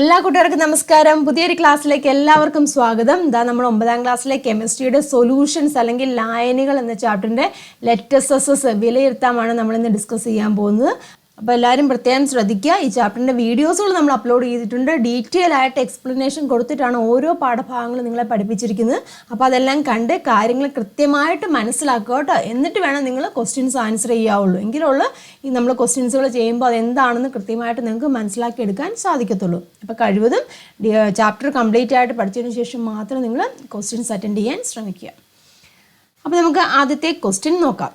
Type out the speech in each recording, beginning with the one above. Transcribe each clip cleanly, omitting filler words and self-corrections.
എല്ലാ കൂട്ടുകാർക്കും നമസ്കാരം. പുതിയൊരു ക്ലാസ്സിലേക്ക് എല്ലാവർക്കും സ്വാഗതം. നമ്മൾ 9ാം ക്ലാസ്സിലെ കെമിസ്ട്രിയുടെ സൊല്യൂഷൻസ് അല്ലെങ്കിൽ ലായനികൾ എന്ന ചാപ്റ്ററിൻ്റെ ലെറ്റസസ് വിലയിരുത്താമാണ് നമ്മളിന്ന് ഡിസ്കസ് ചെയ്യാൻ പോകുന്നത്. അപ്പോൾ എല്ലാവരും പ്രത്യേകം ശ്രദ്ധിക്കുക. ഈ ചാപ്റ്ററിൻ്റെ വീഡിയോസുകൾ നമ്മൾ അപ്ലോഡ് ചെയ്തിട്ടുണ്ട്. ഡീറ്റെയിൽ ആയിട്ട് എക്സ്പ്ലനേഷൻ കൊടുത്തിട്ടാണ് ഓരോ പാഠഭാഗങ്ങളും നിങ്ങളെ പഠിപ്പിച്ചിരിക്കുന്നത്. അപ്പോൾ അതെല്ലാം കണ്ട് കാര്യങ്ങൾ കൃത്യമായിട്ട് മനസ്സിലാക്കുക കേട്ടോ. എന്നിട്ട് വേണം നിങ്ങൾ ക്വസ്റ്റ്യൻസ് ആൻസർ ചെയ്യാവുള്ളൂ. എങ്കിലുള്ള ഈ നമ്മൾ ക്വസ്റ്റ്യൻസുകൾ ചെയ്യുമ്പോൾ അതെന്താണെന്ന് കൃത്യമായിട്ട് നിങ്ങൾക്ക് മനസ്സിലാക്കിയെടുക്കാൻ സാധിക്കത്തുള്ളൂ. അപ്പോൾ കഴിവതും ചാപ്റ്റർ കംപ്ലീറ്റ് ആയിട്ട് പഠിച്ചതിന് ശേഷം മാത്രം നിങ്ങൾ ക്വസ്റ്റ്യൻസ് അറ്റൻഡ് ചെയ്യാൻ ശ്രമിക്കുക. അപ്പോൾ നമുക്ക് ആദ്യത്തെ ക്വസ്റ്റ്യൻ നോക്കാം.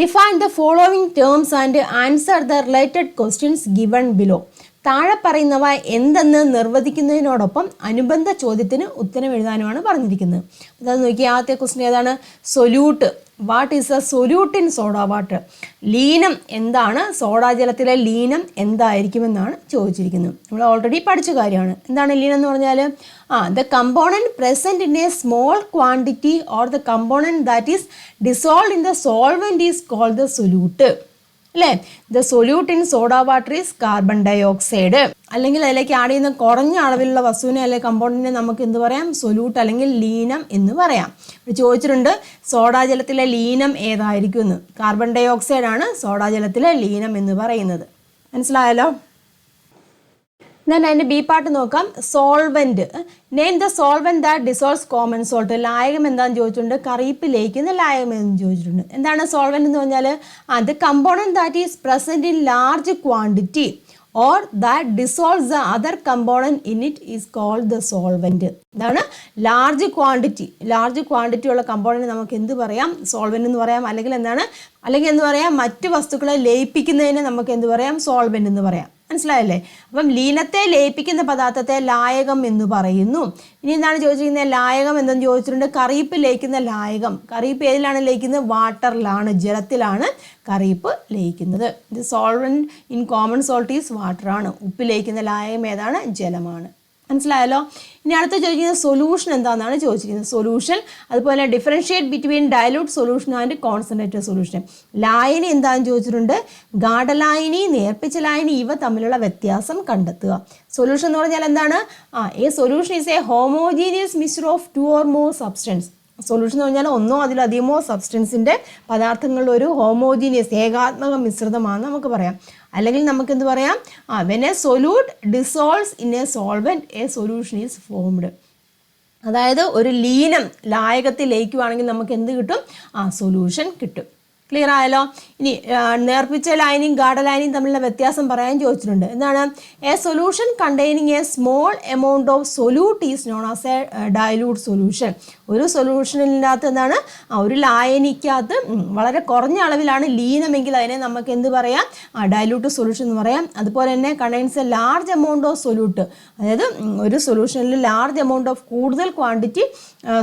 Define the following terms and answer the related questions given below. താഴെ പറയുന്നവ എന്തെന്ന് നിർവചിക്കുന്നതിനോടൊപ്പം അനുബന്ധ ചോദ്യത്തിന് ഉത്തരം എഴുതാനുമാണ് പറഞ്ഞിരിക്കുന്നത്. അതായത് നോക്കി, ആദ്യത്തെ ക്വസ്റ്റ്യൻ ഏതാണ്? Solute. What is a solute in soda water? ലീനം എന്താണ്? സോഡാജലത്തിലെ ലീനം എന്തായിരിക്കുമെന്നാണ് ചോദിച്ചിരിക്കുന്നത്. നമ്മൾ ഓൾറെഡി പഠിച്ച കാര്യമാണ്. എന്താണ് ലീനം എന്ന് പറഞ്ഞാൽ? The component present in a small quantity or the component that is dissolve in the solvent is called the solute. അല്ലേ? The solute in soda water is carbon dye ഓക്സൈഡ്. അല്ലെങ്കിൽ അതിലേക്ക് ആഡ് ചെയ്യുന്ന കുറഞ്ഞ അളവിലുള്ള വസ്തുവിനെ അല്ലെങ്കിൽ കമ്പൗണ്ടിനെ നമുക്ക് എന്ത് പറയാം? സൊല്യൂട്ട് അല്ലെങ്കിൽ ലീനം എന്ന് പറയാം. ഇവിടെ ചോദിച്ചിട്ടുണ്ട് സോഡാജലത്തിലെ ലീനം ഏതായിരിക്കും എന്ന്. കാർബൺ ഡൈ ഓക്സൈഡ് ആണ് സോഡാജലത്തിലെ ലീനം എന്ന് പറയുന്നത്. മനസ്സിലായല്ലോ? ഞാൻ അതിൻ്റെ ബി പാർട്ട് നോക്കാം. Solvent. Name the solvent that dissolves common salt. ലായകം എന്താണെന്ന് ചോദിച്ചിട്ടുണ്ട്. കറിയിപ്പ് ലയിക്കുന്ന ലായകം എന്ന് ചോദിച്ചിട്ടുണ്ട്. എന്താണ് സോൾവെൻറ്റ് എന്ന് പറഞ്ഞാൽ? The component that is present in large quantity or that dissolves the other component in it is called the solvent. ഇതാണ് ലാർജ് ക്വാണ്ടിറ്റി ഉള്ള കമ്പോണൻറ്റ് നമുക്ക് എന്ത് പറയാം? സോൾവെൻറ്റ് എന്ന് പറയാം. അല്ലെങ്കിൽ എന്ത് പറയാം? മറ്റ് വസ്തുക്കളെ ലയിപ്പിക്കുന്നതിന് നമുക്ക് എന്ത് പറയാം? സോൾവെൻറ്റ് എന്ന് പറയാം. മനസ്സിലായല്ലേ? അപ്പം ലീനത്തെ ലയിപ്പിക്കുന്ന പദാർത്ഥത്തെ ലായകം എന്ന് പറയുന്നു. ഇനി എന്താണ് ചോദിച്ചിരിക്കുന്നത്? ലായകം എന്തെന്ന് ചോദിച്ചിട്ടുണ്ട്. കറിയിപ്പ് ലയിക്കുന്ന ലായകം. കറിയിപ്പ് ഏതിലാണ് ലയിക്കുന്നത്? വാട്ടറിലാണ്, ജലത്തിലാണ് കറിയിപ്പ് ലയിക്കുന്നത്. ഇത് solvent in common salt is water ആണ്. ഉപ്പ് ലയിക്കുന്ന ലായകം ഏതാണ്? ജലമാണ്. മനസ്സിലായല്ലോ? ഇനി അടുത്ത ചോദിക്കുന്നത് സൊല്യൂഷൻ എന്താണെന്നാണ് ചോദിച്ചിരിക്കുന്നത്. സൊല്യൂഷൻ, അതുപോലെ differentiate between dilute solution and concentrated solution. ലായനി എന്താണെന്ന് ചോദിച്ചിട്ടുണ്ട്. ഗാഢലായനി, നേർപ്പിച്ച ലായനി, ഇവ തമ്മിലുള്ള വ്യത്യാസം കണ്ടെത്തുക. സൊല്യൂഷൻ എന്ന് പറഞ്ഞാൽ എന്താണ്? A solution is A homogeneous mixture of 2 or more substance. Solution എന്ന് പറഞ്ഞാൽ ഒന്നോ അതിലധികമോ സബ്സ്റ്റൻസിൻ്റെ പദാർത്ഥങ്ങളുടെ ഒരു ഹോമോജീനിയസ് ഏകാത്മക മിശ്രിതമാണെന്ന് നമുക്ക് പറയാം. അല്ലെങ്കിൽ നമുക്ക് എന്ത് പറയാം? When A solute dissolves in A solvent A solution is formed. അതായത് ഒരു ലീനം ലായകത്തിൽ ലയിക്കുവാണെങ്കിൽ നമുക്ക് എന്ത് കിട്ടും? സൊല്യൂഷൻ കിട്ടും. ക്ലിയർ ആയല്ലോ? ഇനി നേർപ്പിച്ച ലായനിയും ഗാഢലായനിയും തമ്മിലുള്ള വ്യത്യാസം പറയാൻ ചോദിച്ചിട്ടുണ്ട്. എന്താണ്? A solution containing A small amount of solute is known as A dilute solution. ഒരു സൊല്യൂഷനിനകത്ത് എന്താണ്? ഒരു ലായനിക്കകത്ത് വളരെ കുറഞ്ഞ അളവിലാണ് ലീനമെങ്കിൽ അതിനെ നമുക്ക് എന്ത് പറയാം? ഡയലൂട്ട് സൊല്യൂഷൻ എന്ന് പറയാം. അതുപോലെ തന്നെ contains A large amount of solute. അതായത് ഒരു സൊല്യൂഷനിൽ ലാർജ് എമൗണ്ട് ഓഫ് കൂടുതൽ ക്വാണ്ടിറ്റി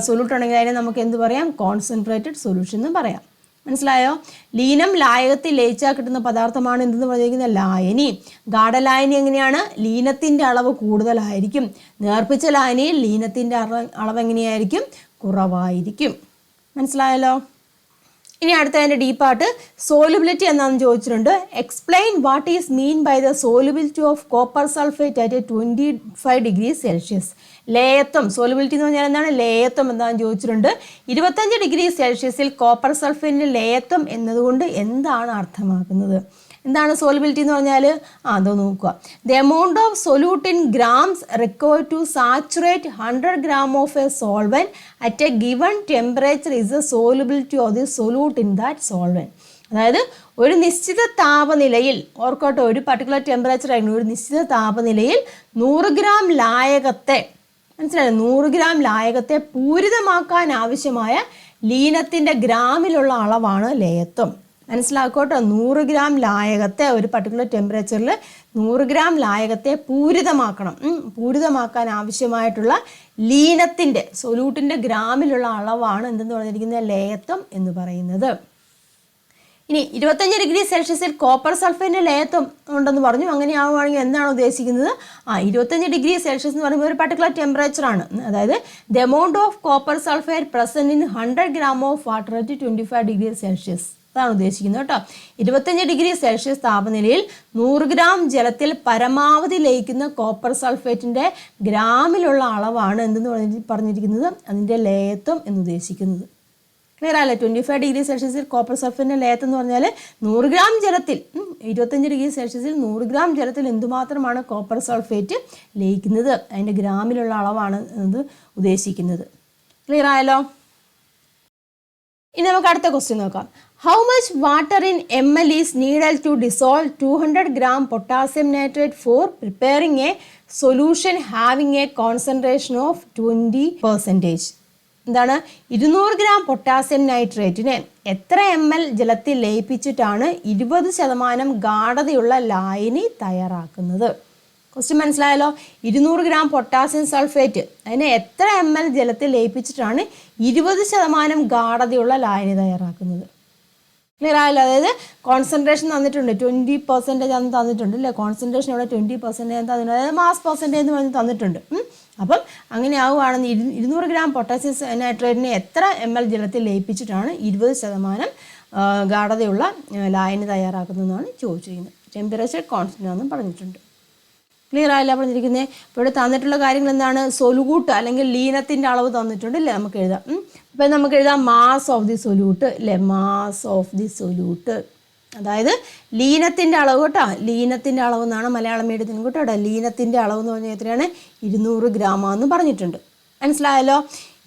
സൊല്യൂട്ട് ആണെങ്കിൽ അതിനെ നമുക്ക് എന്ത് പറയാം? കോൺസെൻട്രേറ്റഡ് സൊല്യൂഷൻ എന്ന് പറയാം. മനസ്സിലായോ? ലീനം ലായകത്തിൽ ലയിച്ചാൽ കിട്ടുന്ന പദാർത്ഥമാണ് എന്തെന്ന് പറഞ്ഞിരിക്കുന്നത്? ലായനി. ഗാഢലായനി എങ്ങനെയാണ്? ലീനത്തിൻ്റെ അളവ് കൂടുതലായിരിക്കും. നേർപ്പിച്ച ലായനിയിൽ ലീനത്തിൻ്റെ അളവ് എങ്ങനെയായിരിക്കും? കുറവായിരിക്കും. മനസ്സിലായല്ലോ? ഇനി അടുത്തതിൻ്റെ ഡീ പാർട്ട് സോലുബിലിറ്റി എന്നാണെന്ന് ചോദിച്ചിട്ടുണ്ട്. Explain what is mean by the solubility of copper sulphate at 25 degrees Celsius. ലേയത്വം. സോലുബിലിറ്റി എന്ന് പറഞ്ഞാൽ എന്താണ്? ലേയത്വം എന്താണെന്ന് ചോദിച്ചിട്ടുണ്ട്. 25 degree Celsius കോപ്പർ സൾഫേറ്റിൻ്റെ ലേയത്വം എന്നതുകൊണ്ട് എന്താണ് അർത്ഥമാക്കുന്നത്? എന്താണ് സോലുബിലിറ്റി എന്ന് പറഞ്ഞാൽ? അതോ നോക്കുക. The amount of solute in grams required to saturate 100 gram of a solvent at a given temperature is a solubility of the solute in that solvent. അതായത് ഒരു നിശ്ചിത താപനിലയിൽ, ഓർക്കോട്ടെ, ഒരു പർട്ടിക്കുലർ ടെമ്പറേച്ചർ ആയിരുന്നു, ഒരു നിശ്ചിത താപനിലയിൽ 100 gram ലായകത്തെ, മനസ്സിലായോ? 100 gram ലായകത്തെ പൂരിതമാക്കാൻ ആവശ്യമായ ലീനത്തിൻ്റെ ഗ്രാമിലുള്ള അളവാണ് ലേയത്വം. മനസ്സിലാക്കോട്ടോ? 100 gram ലായകത്തെ, ഒരു പർട്ടിക്കുലർ ടെമ്പറേച്ചറിൽ 100 gram ലായകത്തെ പൂരിതമാക്കാൻ ആവശ്യമായിട്ടുള്ള ലീനത്തിൻ്റെ, സൊല്യൂട്ടിൻ്റെ ഗ്രാമിലുള്ള അളവാണ് എന്തെന്ന് പറഞ്ഞിരിക്കുന്നത്? ലേയത്വം എന്ന് പറയുന്നത്. ഇനി 25 degree Celsius കോപ്പർ സൾഫേറ്റിൻ്റെ ലേയത്വം ഉണ്ടെന്ന് പറഞ്ഞു. അങ്ങനെ ആവുകയാണെങ്കിൽ എന്താണ് ഉദ്ദേശിക്കുന്നത്? 25 degree Celsius എന്ന് പറയുമ്പോൾ ഒരു പർട്ടിക്കുലർ ടെമ്പറേച്ചറാണ്. അതായത് the amount of copper sulphate present in 100 gram of water at 25 degree Celsius. അതാണ് ഉദ്ദേശിക്കുന്നത് കേട്ടോ. 25 ഡിഗ്രി സെൽഷ്യസ് താപനിലയിൽ 100 ഗ്രാം ജലത്തിൽ പരമാവധി ലയിക്കുന്ന കോപ്പർ സൾഫേറ്റിൻ്റെ ഗ്രാമിലുള്ള അളവാണ് എന്തെന്ന് പറഞ്ഞിരിക്കുന്നത്, അതിൻ്റെ ലയത്വം എന്ന് ഉദ്ദേശിക്കുന്നത്. ക്ലിയർ ആയല്ലേ? 25 ഡിഗ്രി സെൽഷ്യസിൽ കോപ്പർ സൾഫേറ്റിൻ്റെ ലയത്വം എന്ന് പറഞ്ഞാൽ 100 ഗ്രാം ജലത്തിൽ 25 ഡിഗ്രി സെൽഷ്യസിൽ 100 ഗ്രാം ജലത്തിൽ എന്തുമാത്രമാണ് കോപ്പർ സൾഫേറ്റ് ലയിക്കുന്നത്, അതിൻ്റെ ഗ്രാമിലുള്ള അളവാണ് ഇത് ഉദ്ദേശിക്കുന്നത്. ക്ലിയർ ആയല്ലോ? ഇനി നമുക്ക് അടുത്ത ക്വസ്റ്റ്യൻ നോക്കാം. How much water in ml is needed to dissolve 200 gram potassium nitrate for preparing a solution having a concentration of 20%? എന്താണ്? 200 ഗ്രാം പൊട്ടാസ്യം നൈട്രേറ്റിനെ എത്ര ml ജലത്തിൽ ലയിപ്പിച്ചിട്ടാണ് 20% ഗാഢതയുള്ള ലായനി തയ്യാറാക്കുന്നത്? ക്വസ്റ്റ്യൻ മനസ്സിലായല്ലോ? 200 ഗ്രാം പൊട്ടാസ്യം സൾഫേറ്റ് അതിനെ എത്ര ml ജലത്തിൽ ലയിപ്പിച്ചിട്ടാണ് 20% ഗാഢതയുള്ള ലായനി തയ്യാറാക്കുന്നത്? ക്ലിയർ ആയല്ലോ? അതായത് കോൺസെൻട്രേഷൻ തന്നിട്ടുണ്ട്, 20% അന്ന് തന്നിട്ടുണ്ട് അല്ലേ? കോൺസെൻട്രേഷൻ ഇവിടെ 20% തന്നിട്ടുണ്ട്, അതായത് മാസ് പെർസെൻറ്റേജ് എന്ന് പറഞ്ഞ് തന്നിട്ടുണ്ട്. അപ്പം അങ്ങനെ ആവുകയാണെന്ന് 200 ഗ്രാം പൊട്ടാസ്യം നൈട്രേറ്റിനെ എത്ര ml ജലത്തിൽ ലയിപ്പിച്ചിട്ടാണ് 20% ഗാഢതയുള്ള ലായനി തയ്യാറാക്കുന്നതെന്നാണ് ചോദിച്ചിരിക്കുന്നത്. ടെമ്പറേച്ചർ കോൺസ്റ്റൻ്റ് ആണെന്നും പറഞ്ഞിട്ടുണ്ട്. ക്ലിയർ ആയില്ല പറഞ്ഞിരിക്കുന്നത്? ഇപ്പോൾ ഇവിടെ തന്നിട്ടുള്ള കാര്യങ്ങൾ എന്താണ്? സൊല്യൂട്ട് അല്ലെങ്കിൽ ലീനത്തിൻ്റെ അളവ് തന്നിട്ടുണ്ട് അല്ലേ? നമുക്ക് എഴുതാം. അപ്പം നമുക്ക് എഴുതാം മാസ് ഓഫ് ദി സൊല്യൂട്ട് അല്ലേ? മാസ് ഓഫ് ദി സൊല്യൂട്ട്, അതായത് ലീനത്തിൻ്റെ അളവ് കേട്ടോ. ലീനത്തിൻ്റെ അളവ് എന്നാണ് മലയാളം മീഡിയത്തിന് കേട്ടോ. ലീനത്തിൻ്റെ അളവ് എന്ന് പറഞ്ഞാൽ എത്രയാണ്? 200 ഗ്രാമാന്ന് പറഞ്ഞിട്ടുണ്ട്. മനസ്സിലായല്ലോ?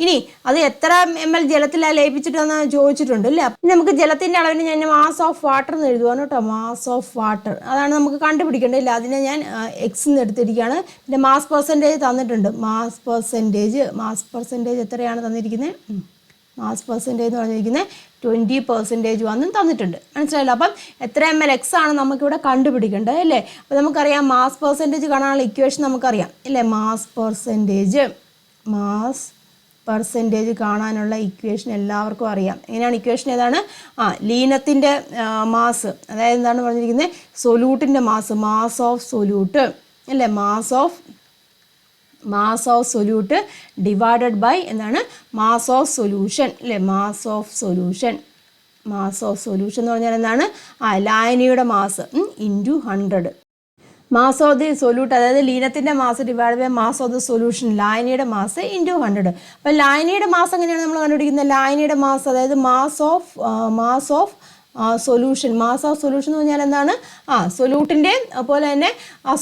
ഇനി അത് എത്ര ml ജലത്തിലാണ് ലയിപ്പിച്ചിട്ടെന്ന് ചോദിച്ചിട്ടുണ്ട് അല്ലേ? അപ്പം നമുക്ക് ജലത്തിൻ്റെ അളവിന് ഞാൻ മാസ് ഓഫ് വാട്ടർ എന്ന് എഴുതുവാണ് കേട്ടോ. മാസ് ഓഫ് വാട്ടർ അതാണ് നമുക്ക് കണ്ടുപിടിക്കേണ്ടതില്ല. അതിനെ ഞാൻ എക്സ് എന്ന് എടുത്തിരിക്കുകയാണ്. പിന്നെ മാസ് പെർസെൻറ്റേജ് തന്നിട്ടുണ്ട്. മാസ് പെർസെൻറ്റേജ് എത്രയാണ് തന്നിരിക്കുന്നത്? മാസ് പെർസെൻറ്റേജ് എന്ന് പറഞ്ഞിരിക്കുന്നത് 20% വന്നും തന്നിട്ടുണ്ട്. മനസ്സിലായല്ലോ? അപ്പം എത്ര ml എക്സ് ആണ് നമുക്കിവിടെ കണ്ടുപിടിക്കേണ്ടത് അല്ലേ? അപ്പോൾ നമുക്കറിയാം മാസ് പെർസെൻറ്റേജ് കാണാനുള്ള ഇക്വേഷൻ നമുക്കറിയാം ഇല്ലേ? മാസ് പെർസെൻറ്റേജ് കാണാനുള്ള ഇക്വേഷൻ എല്ലാവർക്കും അറിയാം. എങ്ങനെയാണ് ഇക്വേഷൻ? ഏതാണ്? ലീനത്തിൻ്റെ മാസ്, അതായത് എന്താണ് പറഞ്ഞിരിക്കുന്നത്? സൊല്യൂട്ടിൻ്റെ മാസ് ഓഫ് സൊല്യൂട്ട് അല്ലേ? Mass of solute divided by എന്താണ്? മാസ് ഓഫ് സൊല്യൂഷൻ അല്ലേ? മാസ് ഓഫ് സൊല്യൂഷൻ എന്ന് പറഞ്ഞാൽ എന്താണ്? ലായനിയുടെ mass into 100. Mass of the solute, അതായത് ലീനത്തിൻ്റെ mass divide by mass of the solution, ലായനിയുടെ മാസ് ഇൻറ്റു 100. അപ്പോൾ ലായനിയുടെ മാസ് എങ്ങനെയാണ് നമ്മൾ കണ്ടുപിടിക്കുന്നത്? ലായനിയുടെ മാസ്, അതായത് മാസ് ഓഫ് സൊല്യൂഷൻ എന്ന് പറഞ്ഞാൽ എന്താണ്? സൊല്യൂട്ടിൻ്റെ അതുപോലെ തന്നെ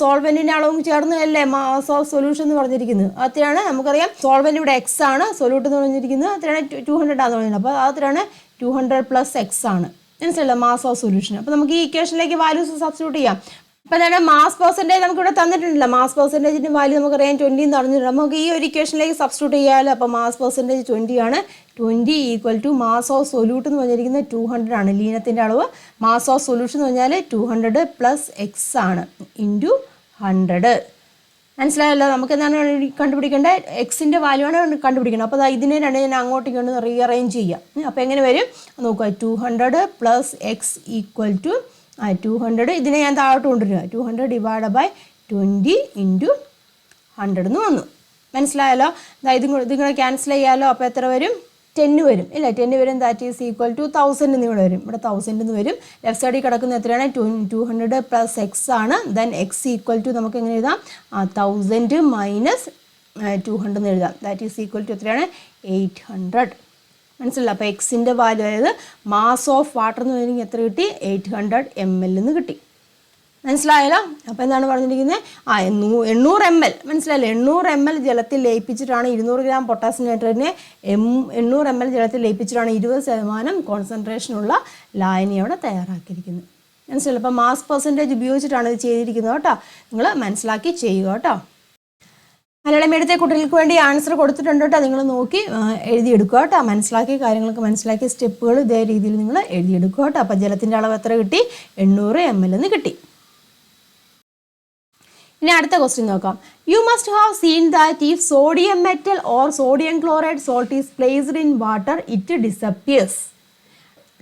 സോൾവെൻറ്റിൻ്റെ അളവും ചേർന്ന് അല്ലേ മാസ് ഓഫ് സൊല്യൂഷൻ എന്ന് പറഞ്ഞിരിക്കുന്നത്. അത്രയാണ് നമുക്കറിയാം. സോൾവെൻറ്റ് ഇവിടെ എക്സ് ആണ്, സൊല്യൂട്ട് എന്ന് പറഞ്ഞിരിക്കുന്നത് അത്രയാണ് 200 ആണെന്ന് പറഞ്ഞത്. അപ്പോൾ അത്രയാണ് 200 + x ആണ്. മനസ്സിലല്ലോ? Mass of solution. അപ്പോൾ നമുക്ക് ഈ ഇക്വേഷനിലേക്ക് വാല്യൂസ് സബ്സ്റ്റിറ്റ്യൂട്ട് ചെയ്യാം. അപ്പോൾ എന്താണ്? മാസ് പെർസെൻറ്റേജ് നമുക്കിവിടെ തന്നിട്ടുണ്ടല്ലോ. മാസ് പെർസെൻറ്റേജിൻ്റെ വാല്യൂ നമുക്കറിയാം 20 എന്ന് പറഞ്ഞിട്ടുണ്ട്. നമുക്ക് ഈ ഒരു ഇക്വേഷനിലേക്ക് സബ്സ്റ്റിറ്റ്യൂട്ട് ചെയ്യാമല്ലോ. അപ്പോൾ മാസ് പെർസെൻറ്റേജ് 20 ആണ്. 20 = മാസ് ഓഫ് സൊല്യൂട്ട് എന്ന് പറഞ്ഞിരിക്കുന്നത് 200 ആണ്. ലീനത്തിൻ്റെ അളവ്. മാസ് ഓഫ് സൊല്യൂഷൻ എന്ന് പറഞ്ഞാൽ 200 + x ആണ് ഇൻറ്റു 100. മനസ്സിലായല്ലോ? നമുക്ക് എന്താണ് കണ്ടുപിടിക്കേണ്ടത്? എക്സിൻ്റെ വാല്യൂ ആണ് കണ്ടുപിടിക്കേണ്ടത്. അപ്പോൾ ഇതിനെ രണ്ട് ഞാൻ അങ്ങോട്ടും ഇങ്ങോട്ടും റീഅറേഞ്ച് ചെയ്യാം. അപ്പോൾ എങ്ങനെ വരും നോക്കുക? 200 + x = 200. ഇതിനെ ഞാൻ താഴോട്ട് കൊണ്ടുവരിക. 200 ഡിവൈഡ് ബൈ 20 ഇൻറ്റു 100 എന്ന് വന്നു. മനസ്സിലായല്ലോ? ഇതിങ്ങനെ ക്യാൻസൽ ചെയ്യാമല്ലോ. അപ്പോൾ എത്ര വരും? 10 വരും ഇല്ല? 10 വരും. ദാറ്റ് ഈസ് ഈക്വൽ ടു 1000 എന്ന് ഇവിടെ വരും. ഇവിടെ 1000 എന്ന് വരും. ലെഫ്റ്റ് സൈഡിൽ കിടക്കുന്ന എത്രയാണ്? 200 + x ആണ്. ദെൻ x = നമുക്ക് എങ്ങനെ എഴുതാം? 1000 - 200 എന്ന് എഴുതാം. ദാറ്റ് ഈസ് ഈക്വൽ ടു എത്രയാണ്? 800. മനസ്സിലായി? അപ്പോൾ എക്സിൻ്റെ വാല്യൂ, അതായത് മാസ് ഓഫ് വാട്ടർ എന്ന് പറഞ്ഞെങ്കിൽ എത്ര കിട്ടി? 800 ml എന്ന് കിട്ടി. മനസ്സിലായല്ലോ? അപ്പോൾ എന്താണ് പറഞ്ഞിരിക്കുന്നത്? 800 ml. മനസ്സിലായല്ലോ? 800 ml ജലത്തിൽ ലയിപ്പിച്ചിട്ടാണ് 200 ഗ്രാം പൊട്ടാസ്യം നൈട്രേറ്റിനെ 800 ml ജലത്തിൽ ലയിപ്പിച്ചിട്ടാണ് 20% കോൺസെൻട്രേഷനുള്ള ലായനി അവിടെ തയ്യാറാക്കിയിരിക്കുന്നത്. മനസ്സിലായല്ലോ? അപ്പോൾ മാസ് പെർസെൻറ്റേജ് ഉപയോഗിച്ചിട്ടാണ് ഇത് ചെയ്തിരിക്കുന്നത് കേട്ടോ. നിങ്ങൾ മനസ്സിലാക്കി ചെയ്യുക കേട്ടോ. മലയാളം മീഡിയത്തെ കുട്ടികൾക്ക് വേണ്ടി ആൻസർ കൊടുത്തിട്ടുണ്ട് കേട്ടോ. നിങ്ങൾ നോക്കി എഴുതിയെടുക്കുക കേട്ടോ. മനസ്സിലാക്കിയ കാര്യങ്ങൾക്ക് മനസ്സിലാക്കിയ സ്റ്റെപ്പുകൾ ഇതേ രീതിയിൽ നിങ്ങൾ എഴുതിയെടുക്കുക കേട്ടോ. അപ്പോൾ ജലത്തിൻ്റെ അളവ് എത്ര കിട്ടി? 800 ml എന്ന് കിട്ടി. ഇനി അടുത്ത ക്വസ്റ്റ്യൻ നോക്കാം. You must have seen that if sodium metal or sodium chloride salt is placed in water it disappears.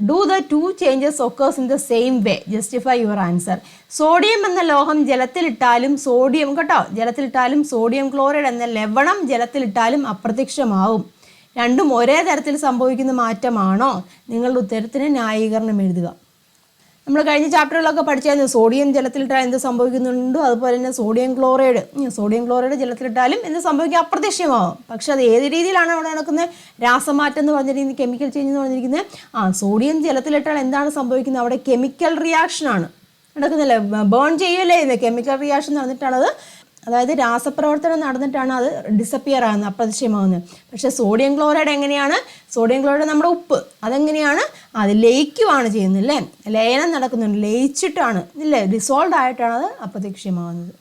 Do the two changes occurs in the same way. Justify your answer. Sodium എന്ന ലോഹം ജലത്തിലിട്ടാലും sodium കേട്ടോ ജലത്തിലിട്ടാലും sodium chloride എന്ന ലവണം ജലത്തിലിട്ടാലും അപ്രത്യക്ഷമാവും. രണ്ടും ഒരേ തരത്തിൽ സംഭവിക്കുന്ന മാറ്റമാണോ? നിങ്ങളുടെ ഉത്തരത്തിന് ന്യായീകരണം എഴുതുക. നമ്മൾ കഴിഞ്ഞ ചാപ്റ്ററുകളൊക്കെ പഠിച്ചായിരുന്നു സോഡിയം ജലത്തിലിട്ടാൽ എന്ത് സംഭവിക്കുന്നുണ്ടോ അതുപോലെ തന്നെ സോഡിയം ക്ലോറൈഡ് ജലത്തിലിട്ടാലും എന്ത് സംഭവിക്കുക? അപ്രത്യക്ഷമാവും. പക്ഷെ അത് ഏത് രീതിയിലാണ് അവിടെ നടക്കുന്നത്? രാസമാറ്റം എന്ന് പറഞ്ഞിരിക്കുന്നത്, കെമിക്കൽ ചേഞ്ച് എന്ന് പറഞ്ഞിരിക്കുന്നത്. സോഡിയം ജലത്തിലിട്ടാൽ എന്താണ് സംഭവിക്കുന്നത്? അവിടെ കെമിക്കൽ റിയാക്ഷനാണ് നടക്കുന്നില്ലേ, ബേൺ ചെയ്യല്ലേ, ഇത് കെമിക്കൽ റിയാക്ഷൻ നടന്നിട്ടാണത്, അതായത് രാസപ്രവർത്തനം നടന്നിട്ടാണ് അത് ഡിസപ്പിയർ ആകുന്നത്, അപ്രത്യക്ഷമാകുന്നത്. പക്ഷേ സോഡിയം ക്ലോറൈഡ് എങ്ങനെയാണ്? സോഡിയം ക്ലോറൈഡ് നമ്മുടെ ഉപ്പ്, അതെങ്ങനെയാണ്? അത് ലയിക്കുവാണ് ചെയ്യുന്നത് അല്ലേ, ലയനം നടക്കുന്നുണ്ട്, ലയിച്ചിട്ടാണ് ഇല്ലേ, ഡിസോൾവ് ആയിട്ടാണ് അത് അപ്രത്യക്ഷമാകുന്നത്.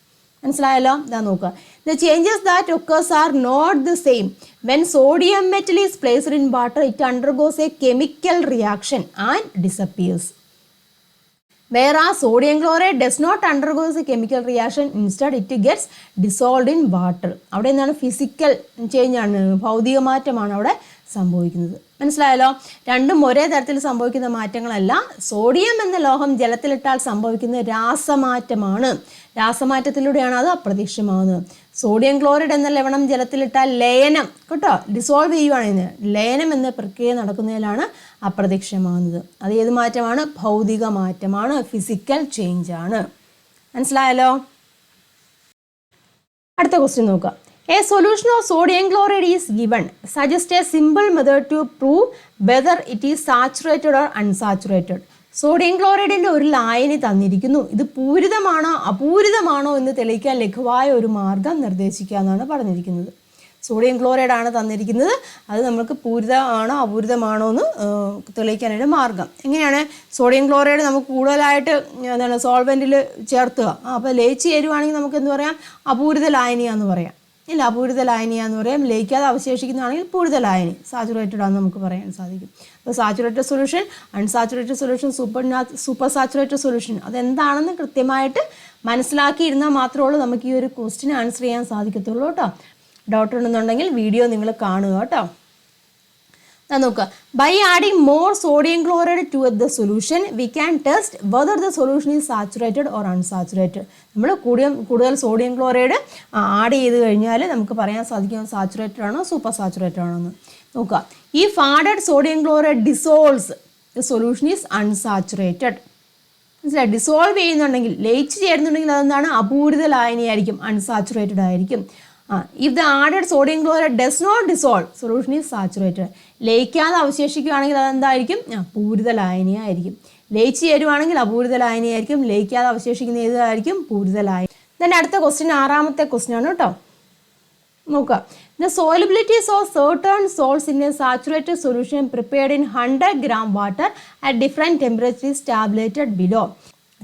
മനസ്സിലായല്ലോ? ഇതാ നോക്കുക. The changes that occurs are not the same when sodium metal is placed in water it undergoes a chemical reaction and disappears. Whereas sodium chloride does not undergo a chemical reaction, instead it gets dissolved in water. അവിടെ എന്താണ്? Physical change ആണ്, ഭൗതിക മാറ്റമാണ് അവിടെ സംഭവിക്കുന്നത്. മനസ്സിലായല്ലോ? രണ്ടും ഒരേ തരത്തിൽ സംഭവിക്കുന്ന മാറ്റങ്ങളല്ല. സോഡിയം എന്ന ലോഹം ജലത്തിലിട്ടാൽ സംഭവിക്കുന്ന രാസമാറ്റമാണ്, രാസമാറ്റത്തിലൂടെയാണ് അത് അപ്രത്യക്ഷമാകുന്നത്. സോഡിയം ക്ലോറൈഡ് എന്ന ലവണം ജലത്തിലിട്ടാൽ ലയനം, കേട്ടോ, ഡിസോൾവ് ചെയ്യുവാണ്, ലയനം എന്ന പ്രക്രിയ നടക്കുന്നതിലാണ് അപ്രത്യക്ഷമാകുന്നത്. അത് ഏത് മാറ്റമാണ്? ഭൗതിക മാറ്റമാണ്, ഫിസിക്കൽ ചേഞ്ച് ആണ്. മനസ്സിലായല്ലോ? അടുത്ത ക്വസ്റ്റ്യൻ നോക്കുക. A solution of sodium chloride is given. Suggest a simple method to prove whether it is saturated or unsaturated. Sodium ക്ലോറൈഡിൻ്റെ ഒരു ലായനി തന്നിരിക്കുന്നു. ഇത് പൂരിതമാണോ അപൂരിതമാണോ എന്ന് തെളിയിക്കാൻ ലഘുവായ ഒരു മാർഗം നിർദ്ദേശിക്കുക എന്നാണ് പറഞ്ഞിരിക്കുന്നത്. സോഡിയം ക്ലോറൈഡ് ആണ് തന്നിരിക്കുന്നത്, അത് നമുക്ക് പൂരിതമാണോ അപൂരിതമാണോ എന്ന് തെളിയിക്കാനായിട്ട് മാർഗം എങ്ങനെയാണ്? സോഡിയം ക്ലോറൈഡ് നമുക്ക് കൂടുതലായിട്ട് എന്താണ് സോൾവെൻറ്റിൽ ചേർത്തുക, അപ്പോൾ ലയിച്ച് ചേരുവാണെങ്കിൽ നമുക്ക് എന്ത് പറയാം? അപൂരിത ലായനിയാന്ന് പറയാം. ഇല്ല, അപൂരിത ലായനിയാന്ന് പറയാം. ലയിക്കാതെ അവശേഷിക്കുന്നതാണെങ്കിൽ പൂരിത ലായനി, സാച്ചുറേറ്റഡ് ആണെന്ന് നമുക്ക് പറയാൻ സാധിക്കും. അപ്പോൾ saturated solution, unsaturated solution, super saturated solution, അതെന്താണെന്ന് കൃത്യമായിട്ട് മനസ്സിലാക്കിയിരുന്നാൽ മാത്രമേ ഉള്ളൂ നമുക്ക് ഈ ഒരു ക്വസ്റ്റിന് ആൻസർ ചെയ്യാൻ സാധിക്കത്തുള്ളൂ കേട്ടോ. ഡൗട്ട് ഉണ്ടെന്നുണ്ടെങ്കിൽ വീഡിയോ നിങ്ങൾ കാണുക കേട്ടോ. നോക്കുക. By adding more sodium chloride to the solution we can test whether the solution is saturated or unsaturated. നമ്മൾ കൂടുതൽ സോഡിയം ക്ലോറൈഡ് ആഡ് ചെയ്ത് കഴിഞ്ഞാൽ നമുക്ക് പറയാൻ സാധിക്കും സാച്ചുറേറ്റഡ് ആണോ സൂപ്പർ സാച്ചുറേറ്റഡ് ആണോ എന്ന്. നോക്കുക. If added sodium chloride dissolves the solution is unsaturated. മനസ്സിലായി? ഡിസോൾവ് ചെയ്യുന്നുണ്ടെങ്കിൽ, ലയിച്ച് ചേരുന്നുണ്ടെങ്കിൽ അതെന്താണ്? അപൂരിത ലായനിയായിരിക്കും, അൺസാച്ചുറേറ്റഡ് ആയിരിക്കും. If the added sodium chloride does not dissolve, solution is saturated. ലയിക്കാതെ അവശേഷിക്കുകയാണെങ്കിൽ അതെന്തായിരിക്കും? പൂരിത ലായനിയായിരിക്കും. ലയിച്ച് ചേരുവാണെങ്കിൽ അപൂരിത ലായനിയായിരിക്കും. ലയിക്കാതെ അവശേഷിക്കുന്ന ഏതായിരിക്കും? പൂരിത ലായനി. then അടുത്ത ക്വസ്റ്റ്യൻ, ആറാമത്തെ ക്വസ്റ്റ്യൻ ആണ് കേട്ടോ. നോക്കുക. The solubilities of certain salts in a saturated solution prepared in 100 gram water at different temperatures is tabulated below.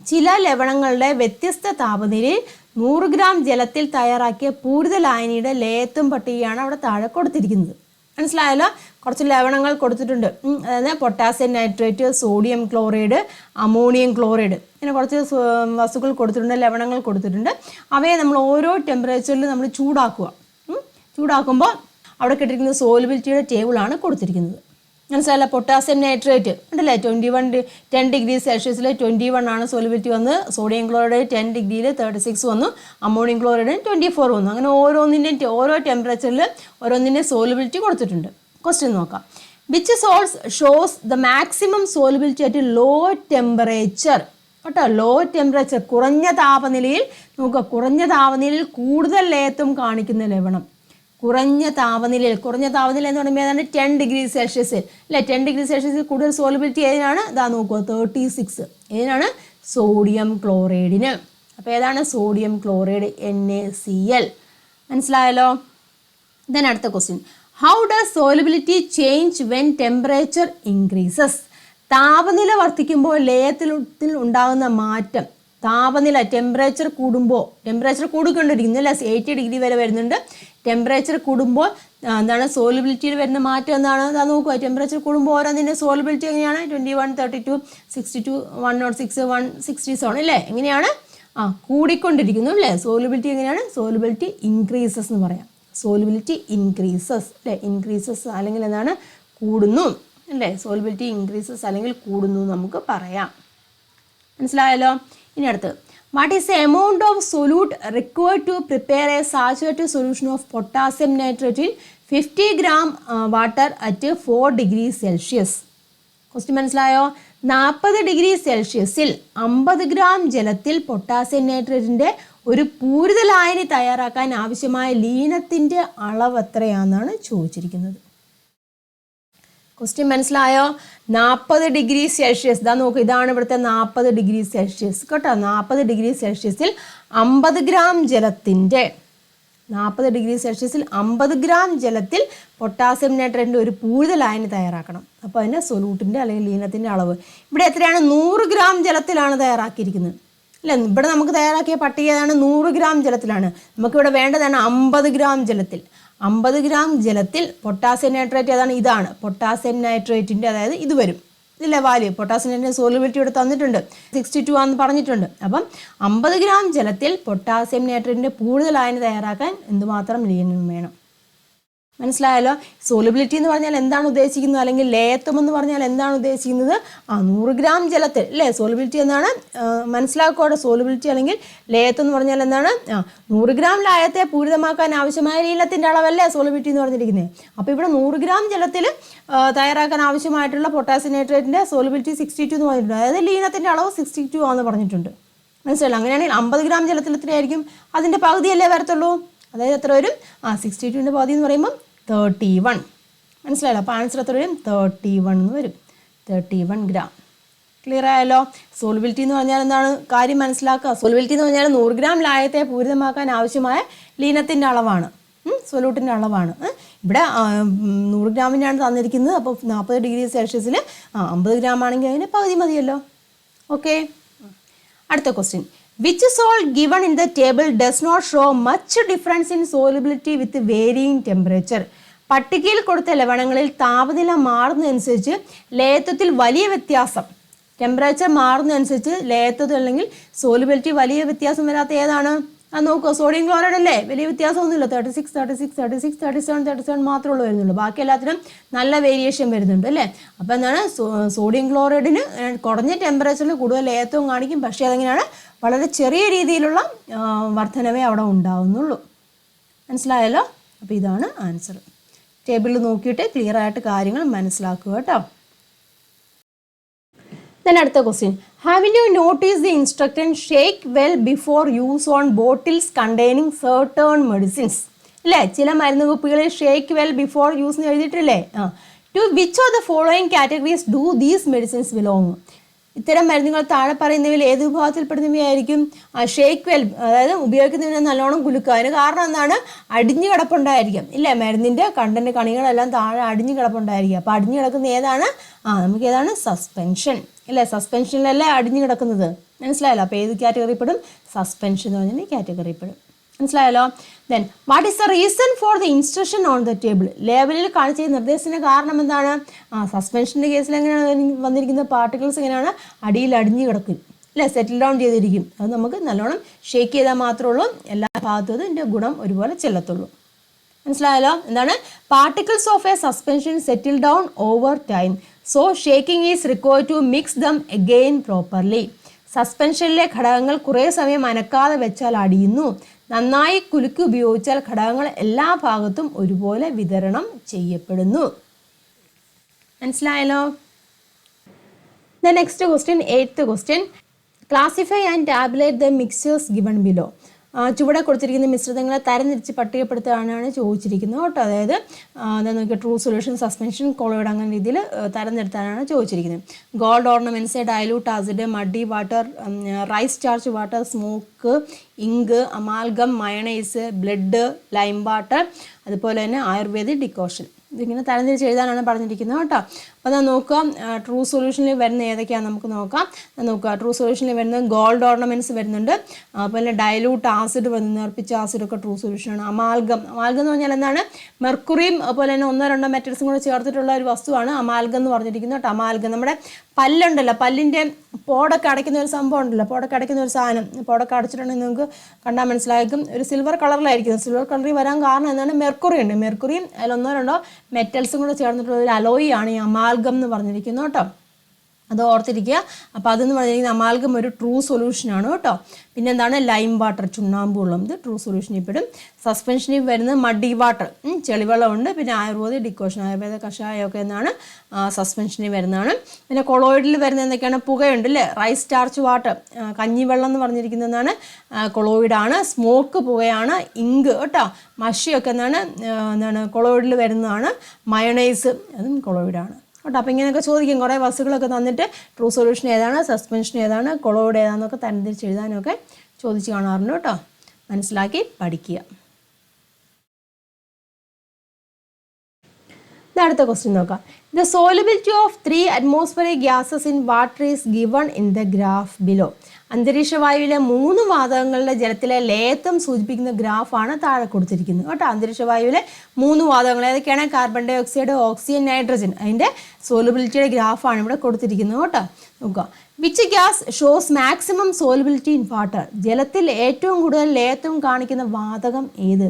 ചില ലവണങ്ങളുടെ വ്യത്യസ്ത താപനിലയിൽ 100 ഗ്രാം ജലത്തിൽ തയ്യാറാക്കിയ പൂരിത ലായനിയുടെ ലേത്തും പട്ടികയാണ് അവിടെ താഴെ കൊടുത്തിരിക്കുന്നത്. മനസ്സിലായല്ലോ? കുറച്ച് ലവണങ്ങൾ കൊടുത്തിട്ടുണ്ട്, അതായത് potassium nitrate, sodium chloride, ammonium chloride, ഇങ്ങനെ കുറച്ച് വസ്തുക്കൾ കൊടുത്തിട്ടുണ്ട്, ലവണങ്ങൾ കൊടുത്തിട്ടുണ്ട്. അവയെ നമ്മൾ ഓരോ ടെമ്പറേച്ചറിൽ നമ്മൾ ചൂടാക്കുമ്പോൾ അവിടെ കിട്ടിയിരിക്കുന്ന സോലുബിലിറ്റിയുടെ ടേബിളാണ് കൊടുത്തിരിക്കുന്നത്. മനസ്സിലായല്ലോ? പൊട്ടാസ്യം നൈട്രേറ്റ് ഉണ്ടല്ലേ, 10 ഡിഗ്രി സെൽഷ്യസിൽ 21 ആണ് സോലുബിലിറ്റി വന്ന്. സോഡിയം ക്ലോറൈഡ് 10 ഡിഗ്രിയിൽ 36 വന്നു. അമോണിയം ക്ലോറൈഡിന് 24 വന്നു. അങ്ങനെ ഓരോ ടെമ്പറേച്ചറിൽ ഓരോന്നിൻ്റെ സോലുബിലിറ്റി കൊടുത്തിട്ടുണ്ട്. ക്വസ്റ്റ്യൻ നോക്കാം. Which salts shows the maximum solubility at low temperature? കേട്ടോ, ലോ ടെമ്പറേച്ചർ, കുറഞ്ഞ താപനിലയിൽ നോക്കുക. കുറഞ്ഞ താപനിലയിൽ കൂടുതൽ ലയത്വം കാണിക്കുന്ന ലവണം. കുറഞ്ഞ താപനില എന്ന് പറയുമ്പോൾ ഏതാണ്? 10 ഡിഗ്രി സെൽഷ്യസിൽ അല്ലേ, 10 ഡിഗ്രി സെൽഷ്യസിൽ കൂടുതൽ സോലുബിലിറ്റി ഏതിനാണ്? ഇതാ നോക്കുക, 36. ഏതിനാണ്? സോഡിയം ക്ലോറൈഡിന്. അപ്പോൾ ഏതാണ്? Sodium chloride, NaCl. മനസ്സിലായല്ലോ? then അടുത്ത question, how does solubility change when temperature increases? താപനില വർദ്ധിക്കുമ്പോൾ ലയത്തിൽ ഉണ്ടാകുന്ന മാറ്റം. താപനില ടെമ്പറേച്ചർ കൂടുമ്പോൾ, ടെമ്പറേച്ചർ കൂടിക്കൊണ്ടിരിക്കുന്നു അല്ലേ, 80 ഡിഗ്രി വരെ വരുന്നുണ്ട്. ടെമ്പറേച്ചർ കൂടുമ്പോൾ എന്താണ് സോലുബിലിറ്റിയിൽ വരുന്ന മാറ്റം എന്താണ്? അതാ നോക്കുക. ടെമ്പറേച്ചർ കൂടുമ്പോൾ ഓരോന്നിൻ്റെ സോലുബിലിറ്റി എങ്ങനെയാണ്? 21, 32, 62, 106, 167 അല്ലേ, എങ്ങനെയാണ്? കൂടിക്കൊണ്ടിരിക്കുന്നു അല്ലേ. സോലുബിലിറ്റി എങ്ങനെയാണ്? സോലുബിലിറ്റി ഇൻക്രീസസ് എന്ന് പറയാം. സോലുബിലിറ്റി ഇൻക്രീസസ് അല്ലേ, ഇൻക്രീസസ് അല്ലെങ്കിൽ എന്താണ്? കൂടുന്നു അല്ലേ. സോലുബിലിറ്റി ഇൻക്രീസസ് അല്ലെങ്കിൽ കൂടുന്നു നമുക്ക് പറയാം. മനസ്സിലായല്ലോ? ഇനി അടുത്ത്, what is the amount of solute required to prepare a saturated solution of potassium nitrate in 50 gram water at 4 degrees Celsius? Question മനസ്സിലായോ? 40 degrees Celsiusൽ 50 gram ജലത്തിൽ പൊട്ടാസ്യം നൈട്രേറ്റിൻ്റെ ഒരു പൂരിത ലായനി തയ്യാറാക്കാൻ ആവശ്യമായ ലീനത്തിൻ്റെ അളവ് എത്രയാണെന്നാണ് ചോദിച്ചിരിക്കുന്നത്. ക്വസ്റ്റ്യൻ മനസ്സിലായോ? 40 degrees Celsius. ഇതാ നോക്കുക, ഇതാണ് ഇവിടുത്തെ 40 degrees Celsius കേട്ടോ. 40 degrees Celsiusൽ 50 gram ജലത്തിൻ്റെ 40 degrees Celsiusൽ 50 gram ജലത്തിൽ പൊട്ടാസ്യം നൈട്രേറ്റിൻ്റെ ഒരു പൂരിത ലായനി തയ്യാറാക്കണം. അപ്പോൾ അതിൻ്റെ സൊല്യൂട്ടിൻ്റെ അല്ലെങ്കിൽ ലീനത്തിൻ്റെ അളവ് ഇവിടെ എത്രയാണ്? 100 gram ജലത്തിലാണ് തയ്യാറാക്കിയിരിക്കുന്നത് അല്ലേ. ഇവിടെ നമുക്ക് തയ്യാറാക്കിയ പട്ടിക ഏതാണ്? 100 gram ജലത്തിലാണ്. നമുക്കിവിടെ വേണ്ടതാണ് 50 gram ജലത്തിൽ. 50 gram ജലത്തിൽ പൊട്ടാസ്യം നൈട്രേറ്റ് ഏതാണ്? ഇതാണ് പൊട്ടാസ്യം നൈട്രേറ്റിൻ്റെ, അതായത് ഇത് വരും ഇതിലെ വാല്യൂ. പൊട്ടാസ്യം നൈട്രേറ്റ് സോളിബിലിറ്റി ഇവിടെ തന്നിട്ടുണ്ട്, 62 ആണെന്ന് പറഞ്ഞിട്ടുണ്ട്. അപ്പം 50 gram ജലത്തിൽ പൊട്ടാസ്യം നൈട്രേറ്റിൻ്റെ പൂരിത ലായനി തയ്യാറാക്കാൻ എന്തുമാത്രം ലീനം വേണം? മനസ്സിലായല്ലോ? സോളിബിലിറ്റി എന്ന് പറഞ്ഞാൽ എന്താണ് ഉദ്ദേശിക്കുന്നത്, അല്ലെങ്കിൽ ലേയത്വം എന്ന് പറഞ്ഞാൽ എന്താണ് ഉദ്ദേശിക്കുന്നത്? 100 gram ജലത്തിൽ അല്ലേ. സോളിബിലിറ്റി എന്താണ് മനസ്സിലാക്കോടെ? സോളിബിലിറ്റി അല്ലെങ്കിൽ ലേയത്വം എന്ന് പറഞ്ഞാൽ എന്താണ്? 100 gram ലായത്തെ പൂരിതമാക്കാൻ ആവശ്യമായ ലീനത്തിൻ്റെ അളവല്ലേ സോളിബിലിറ്റി എന്ന് പറഞ്ഞിരിക്കുന്നത്. അപ്പോൾ ഇവിടെ 100 gram ജലത്തിൽ തയ്യാറാക്കാൻ ആവശ്യമായിട്ടുള്ള പൊട്ടാസ്യം നൈട്രേറ്റിൻ്റെ സോളിബിലിറ്റി 62 എന്ന് പറഞ്ഞിട്ടുണ്ട്. അതായത് ലീനത്തിൻ്റെ അളവ് 62 ആണെന്ന് പറഞ്ഞിട്ടുണ്ട്. മനസ്സിലായില്ല? അങ്ങനെയാണെങ്കിൽ 50 gram ജലത്തിൽ എത്രയായിരിക്കും? അതിൻ്റെ പകുതിയല്ലേ വരത്തുള്ളൂ. അതായത് എത്ര വരും? 62ൻ്റെ പകുതി എന്ന് പറയുമ്പം 31. മനസ്സിലായല്ലോ? അപ്പോൾ ആൻസർ എത്ര വരും? 31 എന്ന് വരും. 31 gram. ക്ലിയർ ആയല്ലോ? സോളിബിലിറ്റി എന്ന് പറഞ്ഞാൽ എന്താണ്? കാര്യം മനസ്സിലാക്കുക. സോളിബിലിറ്റി എന്ന് പറഞ്ഞാൽ 100 gram ലായത്തെ പൂരിതമാക്കാൻ ആവശ്യമായ ലീനത്തിൻ്റെ അളവാണ്, സൊല്യൂട്ടിൻ്റെ അളവാണ്. ഇവിടെ 100 ഗ്രാമിനാണ് തന്നിരിക്കുന്നത്. അപ്പോൾ 40 degrees Celsiusൽ 50 gram ആണെങ്കിൽ അതിന് പകുതി മതിയല്ലോ. ഓക്കെ, അടുത്ത question. Which salt given in the table does not show much difference in solubility with varying temperature? പട്ടികയിൽ കൊടുത്ത ലവണങ്ങളിൽ താപനില മാറുന്നതനുസരിച്ച് ലേയത്വത്തിൽ വലിയ വ്യത്യാസം, ടെമ്പറേച്ചർ മാറുന്നതനുസരിച്ച് ലേയത്വത്തിൽ അല്ലെങ്കിൽ സോലിബിലിറ്റി വലിയ വ്യത്യാസം വരാത്ത ഏതാണ്? അത് നോക്കുക, സോഡിയം ക്ലോറൈഡ് അല്ലേ. വലിയ വ്യത്യാസമൊന്നുമില്ല. 36, 36, 36, 37, 37 മാത്രമേ ഉള്ളൂ വരുന്നുള്ളൂ. ബാക്കി എല്ലാത്തിനും നല്ല വേരിയേഷൻ വരുന്നുണ്ട് അല്ലേ. അപ്പോൾ എന്താണ്? സോഡിയം ക്ലോറൈഡിന് കുറഞ്ഞ ടെമ്പറേച്ചറിൽ കൂടുതൽ ലേയത്വം കാണിക്കും. പക്ഷേ അതെങ്ങനെയാണ്? വളരെ ചെറിയ രീതിയിലുള്ള വർധനവേ അവിടെ ഉണ്ടാവുന്നുള്ളൂ. മനസ്സിലായല്ലോ? അപ്പോൾ ഇതാണ് ആൻസർ. ടേബിളിൽ നോക്കിയിട്ട് ക്ലിയർ ആയിട്ട് കാര്യങ്ങൾ മനസ്സിലാക്കുക കേട്ടോ. Then അടുത്ത question. Haven't you noticed the instruction shake well before use on bottles containing certain medicines? അല്ലേ, ചില മരുന്ന് കുപ്പികളിൽ ഷേക്ക് വെൽ ബിഫോർ യൂസ് എന്ന് എഴുതിയിട്ടില്ലേ. To which of the following categories do these medicines belong? ഇത്തരം മരുന്നുകൾ താഴെ പറയുന്നവയിൽ ഏത് വിഭാഗത്തിൽപ്പെടുന്നവയായിരിക്കും? ഷേക്ക് വെൽ, അതായത് ഉപയോഗിക്കുന്നതിന് നല്ലോണം കുലുക്കുക. അതിന് കാരണം എന്താണ്? അടിഞ്ഞു കിടപ്പുണ്ടായിരിക്കും ഇല്ലേ. മരുന്നിൻ്റെ കണ്ടന്റ് കണികളെല്ലാം താഴെ അടിഞ്ഞു കിടപ്പുണ്ടായിരിക്കും. അപ്പോൾ അടിഞ്ഞു കിടക്കുന്ന ഏതാണ്? നമുക്ക് ഏതാണ്? സസ്പെൻഷൻ ഇല്ലേ. സസ്പെൻഷനിലല്ലേ അടിഞ്ഞു കിടക്കുന്നത്. മനസ്സിലായല്ലോ? അപ്പോൾ ഏത് കാറ്റഗറി പെടും? സസ്പെൻഷൻ എന്ന് പറഞ്ഞാൽ കാറ്റഗറി പെടും. മനസ്സിലായല്ലോ? Then what is the reason for the instruction on the table? ലേബലിൽ കാണിച്ച നിർദ്ദേശത്തിന് കാരണം എന്താണ്? സസ്പെൻഷൻ്റെ കേസിൽ എങ്ങനെയാണ് വന്നിരിക്കുന്നത്? പാർട്ടിക്കിൾസ് എങ്ങനെയാണ്? അടിയിൽ അടിഞ്ഞു കിടക്കും അല്ലേ, സെറ്റിൽ ഡൗൺ ചെയ്തിരിക്കും. അത് നമുക്ക് നല്ലോണം ഷേക്ക് ചെയ്താൽ മാത്രമേ ഉള്ളൂ എല്ലാ ഭാഗത്തും ഇതിൻ്റെ ഗുണം ഒരുപോലെ ചെല്ലത്തുള്ളൂ. മനസ്സിലായല്ലോ? എന്താണ്? Particles of a suspension settle down over time, so shaking is required to mix them again properly. സസ്പെൻഷനിലെ ഘടകങ്ങൾ കുറേ സമയം അനക്കാതെ വെച്ചാൽ അടിയുന്നു. നന്നായി കുലുക്കി ഉപയോഗിച്ചാൽ ഘടകങ്ങൾ എല്ലാ ഭാഗത്തും ഒരുപോലെ വിതരണം ചെയ്യപ്പെടുന്നു. മനസ്സിലായല്ലോ? The next question, 8th question. Classify and tabulate the mixtures given below. ചുവടെ കൊടുത്തിരിക്കുന്ന മിശ്രിതങ്ങളെ തരംതിരിച്ച് പട്ടികപ്പെടുത്താനാണ് ചോദിച്ചിരിക്കുന്നത് കേട്ടോ. അതായത് എന്താ നോക്കിയാൽ ട്രൂ സൊല്യൂഷൻ, സസ്പെൻഷൻ, കൊളോയിഡ് അങ്ങനെ രീതിയിൽ തരംതിരുത്താനാണ് ചോദിച്ചിരിക്കുന്നത്. Gold ornaments, dilute acid, muddy water, rice starch water, smoke, ink, amalgam, mayonnaise, blood, lime water, അതുപോലെ തന്നെ ആയുർവേദിക് ഡിക്കോഷൻ. ഇതിങ്ങനെ തരംതിരിച്ച് എഴുതാനാണ് പറഞ്ഞിരിക്കുന്നത് കേട്ടോ. അപ്പോൾ അത് നോക്കാം, ട്രൂ സൊല്യൂഷനിൽ വരുന്ന ഏതൊക്കെയാണെന്ന് നമുക്ക് നോക്കാം. നോക്കുക, ട്രൂ സൊല്യൂഷനിൽ വരുന്നത് ഗോൾഡ് ഓർണമെൻറ്റ്സ് വരുന്നുണ്ട്, അതുപോലെ ഡയലൂട്ട് ആസിഡ് വരുന്നത്, നേർപ്പിച്ച ആസിഡൊക്കെ ട്രൂ സൊല്യൂഷനാണ്. അമാൽഗം എന്ന് പറഞ്ഞാൽ എന്താണ്? മെർക്കുറിയും അതുപോലെ തന്നെ 1-2 മെറ്റൽസും കൂടെ ചേർത്തിട്ടുള്ള ഒരു വസ്തുവാണ് അമാൽഗം എന്ന് പറഞ്ഞിരിക്കുന്നത് കേട്ടോ. അമാൽഗം നമ്മുടെ പല്ലുണ്ടല്ലോ, പല്ലിൻ്റെ പോടൊക്കെ അടയ്ക്കുന്ന ഒരു സംഭവം ഉണ്ടല്ലോ, പോടൊക്കെ അടയ്ക്കുന്ന ഒരു സാധനം, പോടൊക്കെ അടച്ചിട്ടുണ്ടെങ്കിൽ നിങ്ങൾക്ക് കണ്ടാൽ മനസ്സിലായിരിക്കും. ഒരു സിൽവർ കളറിലായിരിക്കും. സിൽവർ കളറിൽ വരാൻ കാരണം എന്താണ്? മെർക്കുറി ഉണ്ട്. മെർക്കുറിയും അതിൽ 1-2 മെറ്റൽസും കൂടെ ചേർന്നിട്ടുള്ള ഒരു അലോയി ആണ് ഈ അമാൽഗം എന്ന് പറഞ്ഞിരിക്കുന്നത് കേട്ടോ. അത് ഓർത്തിരിക്കുക. അപ്പോൾ അതെന്ന് പറഞ്ഞിരിക്കുന്നത് അമാൽഗം ഒരു ട്രൂ സൊല്യൂഷനാണ് കേട്ടോ. പിന്നെ എന്താണ് ലൈം വാട്ടർ, ചുണ്ണാമ്പ് വെള്ളം, ഇത് ട്രൂ സൊല്യൂഷനിൽ പെടും. സസ്പെൻഷനിൽ വരുന്നത് മഡി വാട്ടർ, ചെളിവെള്ളമുണ്ട്. പിന്നെ ആയുർവേദ ഡിക്കോഷൻ, ആയുർവേദ കഷായമൊക്കെ എന്നാണ് സസ്പെൻഷനിൽ വരുന്നതാണ്. പിന്നെ കൊളോയിഡിൽ വരുന്നത് എന്തൊക്കെയാണ്? പുകയുണ്ട് അല്ലേ, റൈസ് സ്റ്റാർച്ച് വാട്ടർ, കഞ്ഞിവെള്ളം എന്ന് പറഞ്ഞിരിക്കുന്നതാണ് കൊളോയിഡാണ്. സ്മോക്ക് പുകയാണ്, ഇങ്ക് കേട്ടോ, മഷിയൊക്കെ എന്താണ് കൊളോയിഡിൽ വരുന്നതാണ്. മയണൈസ് അതും കൊളോയിഡാണ് കേട്ടോ. അപ്പോൾ ഇങ്ങനെയൊക്കെ ചോദിക്കും, കുറേ വസ്തുക്കളൊക്കെ തന്നിട്ട് ട്രൂ സൊല്യൂഷൻ ഏതാണ്, സസ്പെൻഷൻ ഏതാണ്, കൊളോയിഡ് ഏതാണെന്നൊക്കെ തരംതിരിച്ച് എഴുതാനൊക്കെ ചോദിച്ച് കാണാറുണ്ട് കേട്ടോ. മനസ്സിലാക്കി പഠിക്കുക. അടുത്ത ക്വസ്റ്റ്യൻ നോക്കാം. The solubility of 3 atmospheric gases in water is given in the graph below. അന്തരീക്ഷ വായുവിലെ 3 വാതകങ്ങളുടെ ജലത്തിലെ ലയത്വം സൂചിപ്പിക്കുന്ന ഗ്രാഫാണ് താഴെ കൊടുത്തിരിക്കുന്നത് കേട്ടോ. അന്തരീക്ഷ വായുവിലെ 3 വാതകങ്ങൾ ഏതൊക്കെയാണ്? Carbon dye oxide, oxygen, nitrogen. അതിൻ്റെ സോലബിലിറ്റിയുടെ ഗ്രാഫാണ് ഇവിടെ കൊടുത്തിരിക്കുന്നത് കേട്ടോ. നോക്കുക. Which gas shows maximum solubility in water? ജലത്തിൽ ഏറ്റവും കൂടുതൽ ലയത്വം കാണിക്കുന്ന വാതകം ഏത്?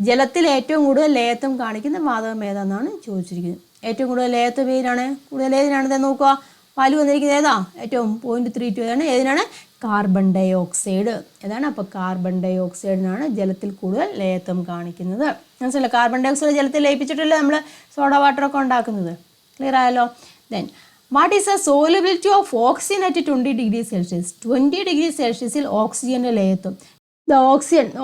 ജലത്തിൽ ഏറ്റവും കൂടുതൽ ലയത്വം കാണിക്കുന്ന വാതകം ഏതാണെന്നാണ് ചോദിച്ചിരിക്കുന്നത്. ഏറ്റവും കൂടുതൽ ലയത്വം ഏതിനാണ്? കൂടുതൽ ഏതിനാണ് നോക്കുക. വാല്യൂ വന്നിരിക്കുന്നത് ഏതാ? ഏറ്റവും 0.32 ഏതാണ്? ഏതിനാണ്? Carbon dye oxide. ഏതാണ്? അപ്പോൾ കാർബൺ ഡൈ ഓക്സൈഡിനാണ് ജലത്തിൽ കൂടുതൽ ലയത്വം കാണിക്കുന്നത്. മനസ്സിലായില്ല? കാർബൺ ഡൈ ഓക്സൈഡ് ജലത്തിൽ ലയിപ്പിച്ചിട്ടല്ലേ നമ്മൾ സോഡ വാട്ടറൊക്കെ ഉണ്ടാക്കുന്നത്. ക്ലിയർ ആയല്ലോ? Then what is the solubility of oxygen at 20 degree Celsius? 20 degree Celsius ഓക്സിജൻ്റെ ലയത്വം. ഇത്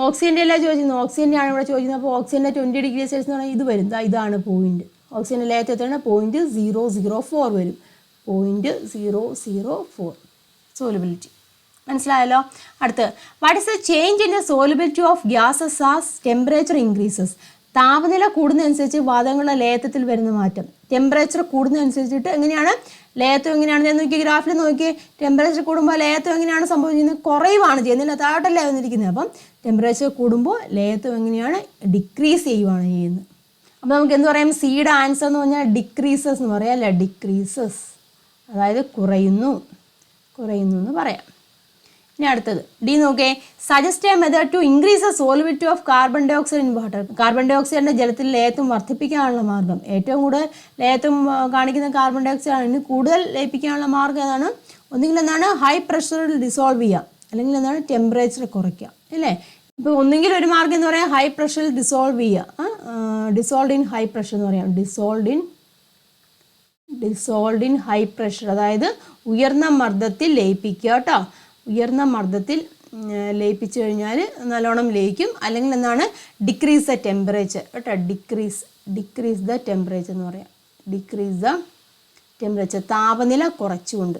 ഓക്സിജൻ്റെ അല്ല ചോദിക്കുന്നത്, ഓക്സിജൻ്റെ ആണ് ഇവിടെ ചോദിക്കുന്നത്. അപ്പോൾ ഓക്സിജൻ്റെ 20 degree Celsius എന്ന് പറഞ്ഞാൽ ഇത് വരും, ഇതാണ് പോയിന്റ്. ഓക്സിജൻ്റെ ലയത്വത്തിന് 0.004 വരും. 0.004 സോലബിലിറ്റി. മനസ്സിലായല്ലോ? അടുത്ത് what is the change in the solubility of gases as temperature increases? താപനില കൂടുന്നതനുസരിച്ച് വാതകങ്ങളുടെ ലയത്വത്തിൽ വരുന്ന മാറ്റം. ടെമ്പറേച്ചർ കൂടുന്നതനുസരിച്ചിട്ട് എങ്ങനെയാണ് ലയത്വം? എങ്ങനെയാണ് നോക്കി, ഗ്രാഫിൽ നോക്കി. ടെമ്പറേച്ചർ കൂടുമ്പോൾ ലയത്വം എങ്ങനെയാണ് സംഭവിക്കുന്നത്? കുറയുവാണ് ചെയ്യുന്നത്, താഴോട്ടല്ലേ വന്നിരിക്കുന്നത്. അപ്പം ടെമ്പറേച്ചർ കൂടുമ്പോൾ ലയത്വം എങ്ങനെയാണ്? ഡിക്രീസ് ചെയ്യുവാണ് ചെയ്യുന്നത്. അപ്പോൾ നമുക്ക് എന്ത് പറയാം? സിയുടെ ആൻസർ എന്ന് പറഞ്ഞാൽ ഡിക്രീസസ് എന്ന് പറയാം അല്ലേ? ഡിക്രീസസ്, അതായത് കുറയുന്നു എന്ന് പറയാം. ഇനി അടുത്തത് ഡി നോക്കേ. Suggest a method to increase the solubility of carbon dye oxide in water. Carbon ഡൈ ഓക്സൈഡിൻ്റെ ജലത്തിൽ ലയത്വം വർദ്ധിപ്പിക്കാനുള്ള മാർഗ്ഗം. ഏറ്റവും കൂടുതൽ ലയത്വം കാണിക്കുന്ന കാർബൺ ഡൈ ഓക്സൈഡ് ആണ്. ഇനി കൂടുതൽ ലയിപ്പിക്കാനുള്ള മാർഗ്ഗം ഏതാണ്? ഒന്നുകിൽ എന്താണ്? ഹൈ പ്രഷറിൽ ഡിസോൾവ് ചെയ്യുക, അല്ലെങ്കിൽ എന്താണ്? ടെമ്പറേച്ചർ കുറയ്ക്കുക അല്ലേ? ഇപ്പോൾ ഒന്നുകിൽ ഒരു മാർഗ്ഗം എന്ന് പറയാം ഹൈ പ്രഷറിൽ ഡിസോൾവ് ചെയ്യുക. ഡിസോൾഡ് ഇൻ ഹൈ പ്രഷർ എന്ന് പറയാം. ഡിസോൾഡ് ഇൻ ഹൈ പ്രഷർ, അതായത് ഉയർന്ന മർദ്ദത്തിൽ ലയിപ്പിക്കുക കേട്ടോ. ഉയർന്ന മർദ്ദത്തിൽ ലയിപ്പിച്ചു കഴിഞ്ഞാൽ നല്ലോണം ലയിക്കും. അല്ലെങ്കിൽ എന്താണ്? ഡിക്രീസ് ദ ടെമ്പറേച്ചർ കേട്ടോ. ഡിക്രീസ് ദ ടെമ്പറേച്ചർ എന്ന് പറയാം. ഡിക്രീസ് ദ ടെമ്പറേച്ചർ, താപനില കുറച്ചുകൊണ്ട്.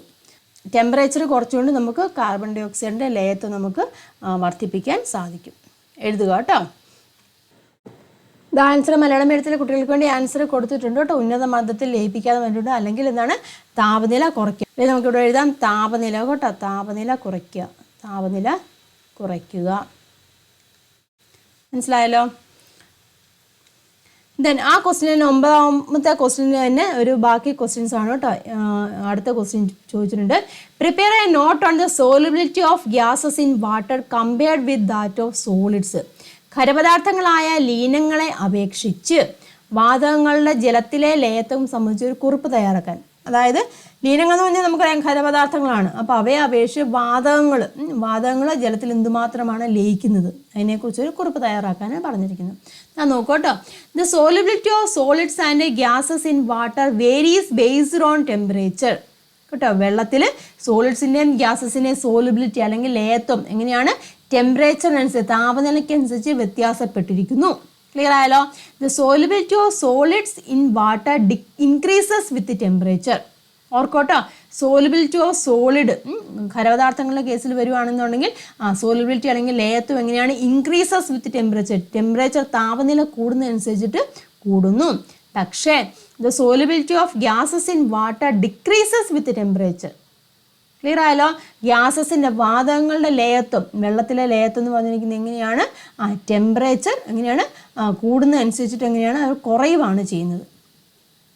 ടെമ്പറേച്ചർ കുറച്ചുകൊണ്ട് നമുക്ക് കാർബൺ ഡൈ ഓക്സൈഡിൻ്റെ ലയത്വം നമുക്ക് വർദ്ധിപ്പിക്കാൻ സാധിക്കും. എഴുതുക കേട്ടോ. ഇത് ആൻസർ മലയാളം മീഡിയത്തിലെ കുട്ടികൾക്ക് വേണ്ടി ആൻസർ കൊടുത്തിട്ടുണ്ട് കേട്ടോ. ഉന്നത മർദ്ദത്തിൽ ലയിപ്പിക്കാതെ വേണ്ടിയിട്ട്, അല്ലെങ്കിൽ എന്താണ്? താപനില കുറയ്ക്കുക. അല്ലെങ്കിൽ നമുക്കിവിടെ എഴുതാം താപനില കേട്ടോ. താപനില കുറയ്ക്കുക. മനസ്സിലായല്ലോ? ദെൻ ആ ക്വസ്റ്റ്യൻ 9ാമത്തെ ക്വസ്റ്റ്യൻ തന്നെ ഒരു ബാക്കി ക്വസ്റ്റ്യൻസ് ആണ് കേട്ടോ. അടുത്ത ക്വസ്റ്റ്യൻ ചോദിച്ചിട്ടുണ്ട്. Prepare a note on the solubility of gases in water compared with that of solids. ഖരപദാർത്ഥങ്ങളായ ലീനങ്ങളെ അപേക്ഷിച്ച് വാതകങ്ങളുടെ ജലത്തിലെ ലയത്വം സംബന്ധിച്ച് ഒരു കുറിപ്പ് തയ്യാറാക്കാൻ. അതായത് ലീനങ്ങൾ എന്ന് പറഞ്ഞാൽ നമുക്കറിയാം ഖരപദാർത്ഥങ്ങളാണ്. അപ്പോൾ അവയെ അപേക്ഷിച്ച് വാതകങ്ങൾ ജലത്തിൽ എന്തുമാത്രമാണ് ലയിക്കുന്നത്, അതിനെക്കുറിച്ചൊരു കുറിപ്പ് തയ്യാറാക്കാനാണ് പറഞ്ഞിരിക്കുന്നത്. ഞാൻ നോക്കട്ടോ. The solubility of solids and gases in water varies based on temperature കേട്ടോ. വെള്ളത്തിൽ സോളിഡ്സിൻ്റെയും ഗ്യാസസിൻ്റെയും സോലബിലിറ്റി അല്ലെങ്കിൽ ലയത്വം എങ്ങനെയാണ്? ടെമ്പറേച്ചറിനനുസരിച്ച്, താപനിലയ്ക്കനുസരിച്ച് വ്യത്യാസപ്പെട്ടിരിക്കുന്നു. ക്ലിയർ ആയല്ലോ? The solubility of solids in water increases with temperature. ഓർക്കോട്ടോ, സോലബിലിറ്റി ഓഫ് സോളിഡ് ഖരപദാർത്ഥങ്ങളുടെ കേസിൽ വരുവാണെന്നുണ്ടെങ്കിൽ സോലബിലിറ്റി അല്ലെങ്കിൽ ലയത്വം എങ്ങനെയാണ്? ഇൻക്രീസസ് വിത്ത് ടെമ്പറേച്ചർ താപനില കൂടുന്നതനുസരിച്ചിട്ട് കൂടുന്നു. പക്ഷേ the solubility of gases in water decreases with temperature. Clear ആയല്ലോ? ഗ്യാസസിൻ്റെ വാതകങ്ങളുടെ ലയത്വം, വെള്ളത്തിലെ ലയത്വം എന്ന് പറഞ്ഞിരിക്കുന്നത് എങ്ങനെയാണ്? ടെമ്പറേച്ചർ എങ്ങനെയാണ് കൂടുന്നതനുസരിച്ചിട്ട് എങ്ങനെയാണ്? അത് കുറയുവാണ് ചെയ്യുന്നത്.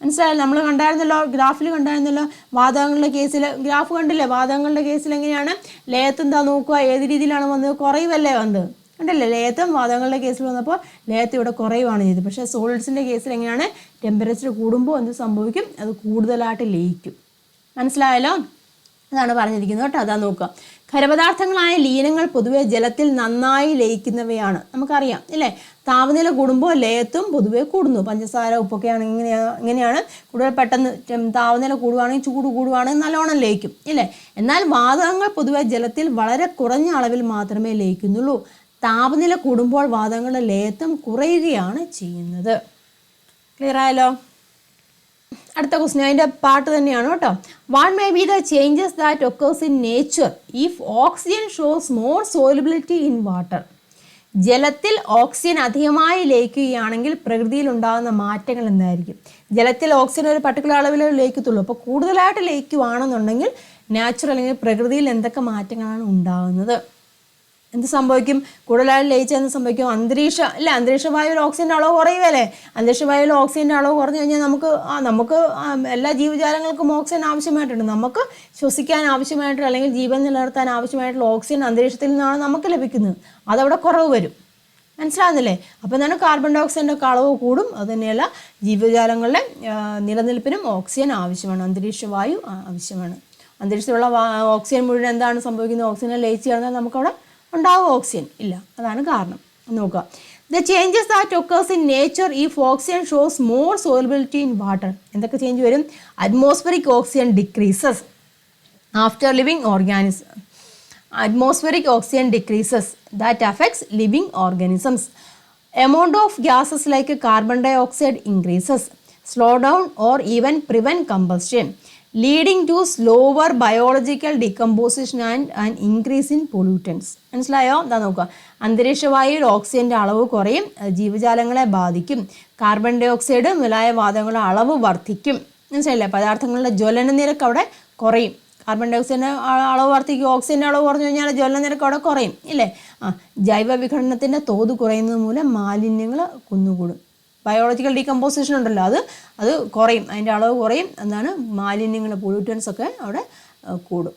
മനസ്സിലായല്ലോ? നമ്മൾ കണ്ടായിരുന്നല്ലോ, ഗ്രാഫിൽ കണ്ടായിരുന്നല്ലോ വാതകങ്ങളുടെ കേസിൽ. ഗ്രാഫ് കണ്ടില്ലേ? വാതകങ്ങളുടെ കേസിൽ എങ്ങനെയാണ് ലയത്വം? എന്താ നോക്കുക, ഏത് രീതിയിലാണ് വന്നത്? കുറയുവല്ലേ വന്നത്? കണ്ടല്ലേ? ലയത്വം വാതകങ്ങളുടെ കേസിൽ വന്നപ്പോൾ ലയത്വം ഇവിടെ കുറയുവാണ് ചെയ്തത്. പക്ഷേ സോളിഡ്സിൻ്റെ കേസിൽ എങ്ങനെയാണ്? ടെമ്പറേച്ചർ കൂടുമ്പോൾ എന്ത് സംഭവിക്കും? അത് കൂടുതലായിട്ട് ലയിക്കും. മനസ്സിലായല്ലോ? അതാണ് പറഞ്ഞിരിക്കുന്നത് കേട്ടോ. അതാ നോക്കുക. ഖരപദാർത്ഥങ്ങളായ ലീനങ്ങൾ പൊതുവെ ജലത്തിൽ നന്നായി ലയിക്കുന്നവയാണ്. നമുക്കറിയാം ഇല്ലേ? താപനില കൂടുമ്പോൾ ലയത്വം പൊതുവെ കൂടുന്നു. പഞ്ചസാര, ഉപ്പൊക്കെ ആണെങ്കിൽ ഇങ്ങനെയാണ്. കൂടുതൽ പെട്ടെന്ന് താപനില കൂടുവാണെങ്കിൽ, ചൂട് കൂടുവാണെങ്കിൽ നല്ലോണം ലയിക്കും ഇല്ലേ? എന്നാൽ വാതകങ്ങൾ പൊതുവെ ജലത്തിൽ വളരെ കുറഞ്ഞ അളവിൽ മാത്രമേ ലയിക്കുന്നുള്ളൂ. താപനില കൂടുമ്പോൾ വാതകങ്ങളുടെ ലയത്വം കുറയുകയാണ് ചെയ്യുന്നത്. ക്ലിയർ ആയല്ലോ? അടുത്ത ക്വസ്റ്റ്യൻ അതിൻ്റെ പാർട്ട് തന്നെയാണ് കേട്ടോ. What may be the changes that occurs in nature if oxygen shows more solubility in water? ജലത്തിൽ ഓക്സിജൻ അധികമായി ലയിക്കുകയാണെങ്കിൽ പ്രകൃതിയിൽ ഉണ്ടാകുന്ന മാറ്റങ്ങൾ എന്തായിരിക്കും? ജലത്തിൽ ഓക്സിജൻ ഒരു പർട്ടിക്കുലർ അളവിൽ ലയിക്കത്തുള്ളൂ. അപ്പോൾ കൂടുതലായിട്ട് ലയിക്കുകയാണെന്നുണ്ടെങ്കിൽ നാച്ചുറൽ അല്ലെങ്കിൽ പ്രകൃതിയിൽ എന്തൊക്കെ മാറ്റങ്ങളാണ് ഉണ്ടാകുന്നത്? എന്ത് സംഭവിക്കും? കൂടുതലായിട്ട് ലയിച്ചാൽ എന്ത് സംഭവിക്കും? അന്തരീക്ഷ വായുവിൽ ഓക്സിജൻ്റെ അളവ് കുറയുകയല്ലേ? അന്തരീക്ഷ വായുവിൽ ഓക്സിജൻ്റെ അളവ് കുറഞ്ഞു കഴിഞ്ഞാൽ നമുക്ക് എല്ലാ ജീവജാലങ്ങൾക്കും ഓക്സിജൻ ആവശ്യമായിട്ടുണ്ട്. നമുക്ക് ശ്വസിക്കാൻ ആവശ്യമായിട്ടുള്ള അല്ലെങ്കിൽ ജീവൻ നിലനിർത്താൻ ആവശ്യമായിട്ടുള്ള ഓക്സിജൻ അന്തരീക്ഷത്തിൽ നിന്നാണ് നമുക്ക് ലഭിക്കുന്നത്. അതവിടെ കുറവ് വരും. മനസ്സിലാകുന്നില്ലേ? അപ്പോൾ എന്താണ്? കാർബൺ ഡൈ ഓക്സൈഡിൻ്റെ അളവ് കൂടും. അതുതന്നെയല്ല, ജീവജാലങ്ങളുടെ നിലനിൽപ്പിനും ഓക്സിജൻ ആവശ്യമാണ്. അന്തരീക്ഷ വായു ആവശ്യമാണ്. അന്തരീക്ഷത്തിലുള്ള ഓക്സിജൻ മുഴുവൻ എന്താണ് സംഭവിക്കുന്നത്? ഓക്സിജനെ ലയിച്ച് കഴിഞ്ഞാൽ നമുക്കവിടെ ഉണ്ടാവും ഓക്സിജൻ ഇല്ല. അതാണ് കാരണം. നോക്കുക. The changes that occurs in nature if oxygen shows more solubility in water. എന്തൊക്കെ ചേഞ്ച് വരും? Atmospheric oxygen decreases after living organism. Atmospheric oxygen decreases that affects living organisms. Amount of gases like carbon dioxide increases, slow down or even prevent combustion, leading to slower biological decomposition and an increase in pollutants. മനസ്സിലായോ? എന്താ നോക്കുക. അന്തരീക്ഷ വായുവിൽ ഓക്സിജൻ്റെ അളവ് കുറയും. ജീവജാലങ്ങളെ ബാധിക്കും. കാർബൺ ഡൈ ഓക്സൈഡ് മുതലായ വാതകങ്ങളുടെ അളവ് വർദ്ധിക്കും. മനസ്സിലായില്ലേ? പദാർത്ഥങ്ങളുടെ ജ്വലന നിരക്ക് അവിടെ കുറയും. കാർബൺ ഡൈ ഓക്സൈഡിൻ്റെ അളവ് വർദ്ധിക്കും. ഓക്സിജൻ്റെ അളവ് കുറഞ്ഞു കഴിഞ്ഞാൽ ജ്വലന നിരക്ക് അവിടെ കുറയും ഇല്ലേ? ജൈവ വിഘടനത്തിൻ്റെ തോത് കുറയുന്നത് മൂലം മാലിന്യങ്ങൾ കുന്നുകൂടും. ബയോളജിക്കൽ ഡീകമ്പോസിഷൻ ഉണ്ടല്ലോ, അത് കുറയും. അതിൻ്റെ അളവ് കുറയും. എന്താണ്? മാലിന്യങ്ങൾ, പൊള്യൂട്ടൻസ് ഒക്കെ അവിടെ കൂടും.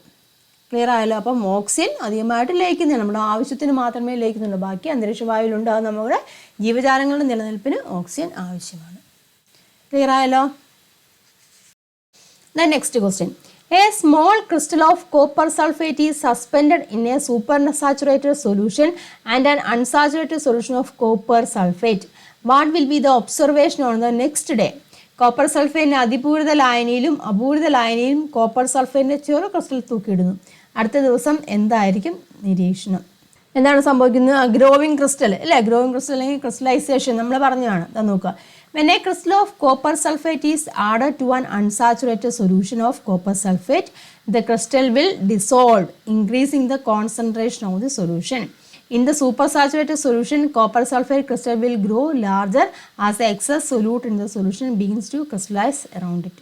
ക്ലിയർ ആയല്ലോ? അപ്പം ഓക്സിജൻ അധികമായിട്ട് ലയിക്കുന്നില്ല. നമ്മുടെ ആവശ്യത്തിന് മാത്രമേ ലയിക്കുന്നുള്ളൂ. ബാക്കി അന്തരീക്ഷ വായുവിലുണ്ട്. അത് നമ്മുടെ ജീവജാലങ്ങളുടെ നിലനിൽപ്പിന് ഓക്സിജൻ ആവശ്യമാണ്. ക്ലിയർ ആയല്ലോ? The next question. A small crystal of copper sulfate is suspended in a supersaturated solution and an unsaturated solution of copper sulfate. What will be the observation on the next day? Copper സൾഫേറ്റിൻ്റെ അതിപൂരിത ലായനിയിലും അപൂരിത ലായനിയിലും copper സൾഫേറ്റിൻ്റെ ചെറു crystal തൂക്കിയിടുന്നു. അടുത്ത ദിവസം എന്തായിരിക്കും നിരീക്ഷണം? എന്താണ് സംഭവിക്കുന്നത്? ഗ്രോവിങ് ക്രിസ്റ്റൽ അല്ലേ? ഗ്രോവിങ് ക്രിസ്റ്റൽ അല്ലെങ്കിൽ ക്രിസ്റ്റലൈസേഷൻ നമ്മൾ പറഞ്ഞതാണ്. അത് നോക്കുക. When a crystal of copper sulfate is added to an unsaturated solution of copper sulfate, the crystal will dissolve, increasing the concentration of the solution. In the supersaturated solution, copper sulfate crystal will grow larger as the excess solute in the solution begins to crystallize around it.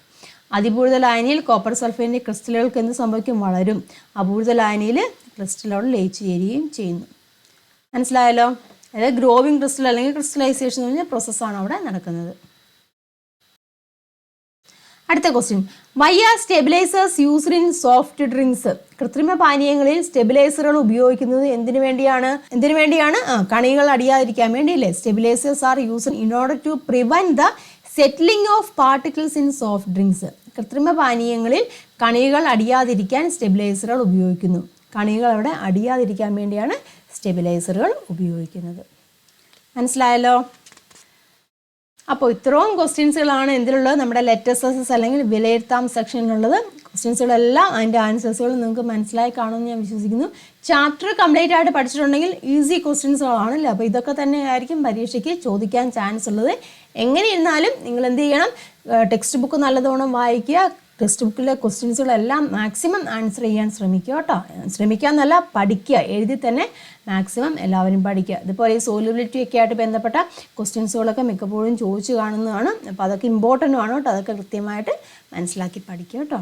അതിപൂരിത ലായനിയിൽ copper സൾഫേറ്റിൻ്റെ ക്രിസ്റ്റലുകൾക്ക് എന്ത് സംഭവിക്കും? വളരും. അപൂരിത ലായനിയിൽ ക്രിസ്റ്റലോട് ലയിച്ചു ചേരുകയും ചെയ്യുന്നു. മനസ്സിലായല്ലോ? അതായത് ഗ്രോവിങ് ക്രിസ്റ്റൽ അല്ലെങ്കിൽ ക്രിസ്റ്റലൈസേഷൻ എന്ന് പറഞ്ഞ പ്രോസസ്സാണ് അവിടെ നടക്കുന്നത്. അടുത്ത question. Why are stabilisers used in soft drinks? കൃത്രിമ പാനീയങ്ങളിൽ സ്റ്റെബിലൈസറുകൾ ഉപയോഗിക്കുന്നത് എന്തിനു വേണ്ടിയാണ്? കണികൾ അടിയാതിരിക്കാൻ വേണ്ടിയല്ലേ? Stabilisers are used in order to prevent the settling of particles in soft drinks. കൃത്രിമ പാനീയങ്ങളിൽ കണികൾ അടിയാതിരിക്കാൻ സ്റ്റെബിലൈസറുകൾ ഉപയോഗിക്കുന്നു. കണികൾ അവിടെ അടിയാതിരിക്കാൻ വേണ്ടിയാണ് സ്റ്റെബിലൈസറുകൾ ഉപയോഗിക്കുന്നത്. മനസ്സിലായല്ലോ? അപ്പോൾ ഇത്രയും ക്വസ്റ്റ്യൻസുകളാണ് എന്തിലുള്ളത്? നമ്മുടെ ലെറ്റസസ് അല്ലെങ്കിൽ വിലയിരുത്താം സെക്ഷനിലുള്ളത്. ക്വസ്റ്റ്യൻസുകളെല്ലാം അതിൻ്റെ ആൻസേഴ്സുകൾ നിങ്ങൾക്ക് മനസ്സിലായി കാണുമെന്ന് ഞാൻ വിശ്വസിക്കുന്നു. ചാപ്റ്റർ കംപ്ലീറ്റ് ആയിട്ട് പഠിച്ചിട്ടുണ്ടെങ്കിൽ ഈസി ക്വസ്റ്റ്യൻസുകളാണല്ലോ. അപ്പോൾ ഇതൊക്കെ തന്നെ ആയിരിക്കും പരീക്ഷയ്ക്ക് ചോദിക്കാൻ ചാൻസ് ഉള്ളത്. എങ്ങനെ ഇരുന്നാലും നിങ്ങൾ എന്ത് ചെയ്യണം? ടെക്സ്റ്റ് ബുക്ക് നല്ലതോണം വായിക്കുക. ടെക്സ്റ്റ് ബുക്കിലെ ക്വസ്റ്റ്യൻസുകളെല്ലാം മാക്സിമം ആൻസർ ചെയ്യാൻ ശ്രമിക്കുക കേട്ടോ. ശ്രമിക്കുക എന്നല്ല, പഠിക്കുക. എഴുതി തന്നെ മാക്സിമം എല്ലാവരും പഠിക്കുക. ഇതുപോലെ ഈ സോലബിലിറ്റി ഒക്കെ ആയിട്ട് ബന്ധപ്പെട്ട ക്വസ്റ്റ്യൻസുകളൊക്കെ മിക്കപ്പോഴും ചോദിച്ചു കാണുന്നതാണ്. അപ്പോൾ അതൊക്കെ ഇമ്പോർട്ടൻ്റ് ആണ് കേട്ടോ. അതൊക്കെ കൃത്യമായിട്ട് മനസ്സിലാക്കി പഠിക്കുക കേട്ടോ.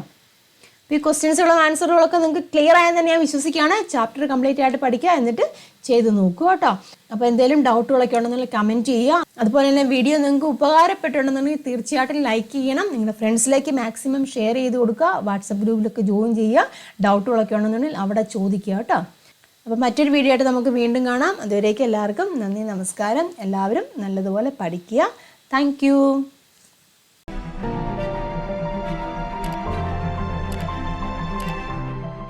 അപ്പോൾ ഈ ക്വസ്റ്റ്യൻസുകളും ആൻസറുകളൊക്കെ നിങ്ങൾക്ക് ക്ലിയർ ആയെന്ന് തന്നെ ഞാൻ വിശ്വസിക്കുകയാണ്. ചാപ്റ്റർ കംപ്ലീറ്റ് ആയിട്ട് പഠിക്കുക, എന്നിട്ട് ചെയ്ത് നോക്കുക കേട്ടോ. അപ്പോൾ എന്തെങ്കിലും ഡൗട്ടുകളൊക്കെ ഉണ്ടെന്നുണ്ടെങ്കിൽ കമൻറ്റ് ചെയ്യുക. അതുപോലെ തന്നെ വീഡിയോ നിങ്ങൾക്ക് ഉപകാരപ്പെട്ടിട്ടുണ്ടെന്നുണ്ടെങ്കിൽ തീർച്ചയായിട്ടും ലൈക്ക് ചെയ്യണം. നിങ്ങളുടെ ഫ്രണ്ട്സിലേക്ക് മാക്സിമം ഷെയർ ചെയ്ത് കൊടുക്കുക. വാട്സപ്പ് ഗ്രൂപ്പിലൊക്കെ ജോയിൻ ചെയ്യുക. ഡൗട്ടുകളൊക്കെ ഉണ്ടെന്നുണ്ടെങ്കിൽ അവിടെ ചോദിക്കുക കേട്ടോ. അപ്പോൾ മറ്റൊരു വീഡിയോ ആയിട്ട് നമുക്ക് വീണ്ടും കാണാം. അതുവരേക്കും എല്ലാവർക്കും നന്ദി, നമസ്കാരം. എല്ലാവരും നല്ലതുപോലെ പഠിക്കുക. താങ്ക്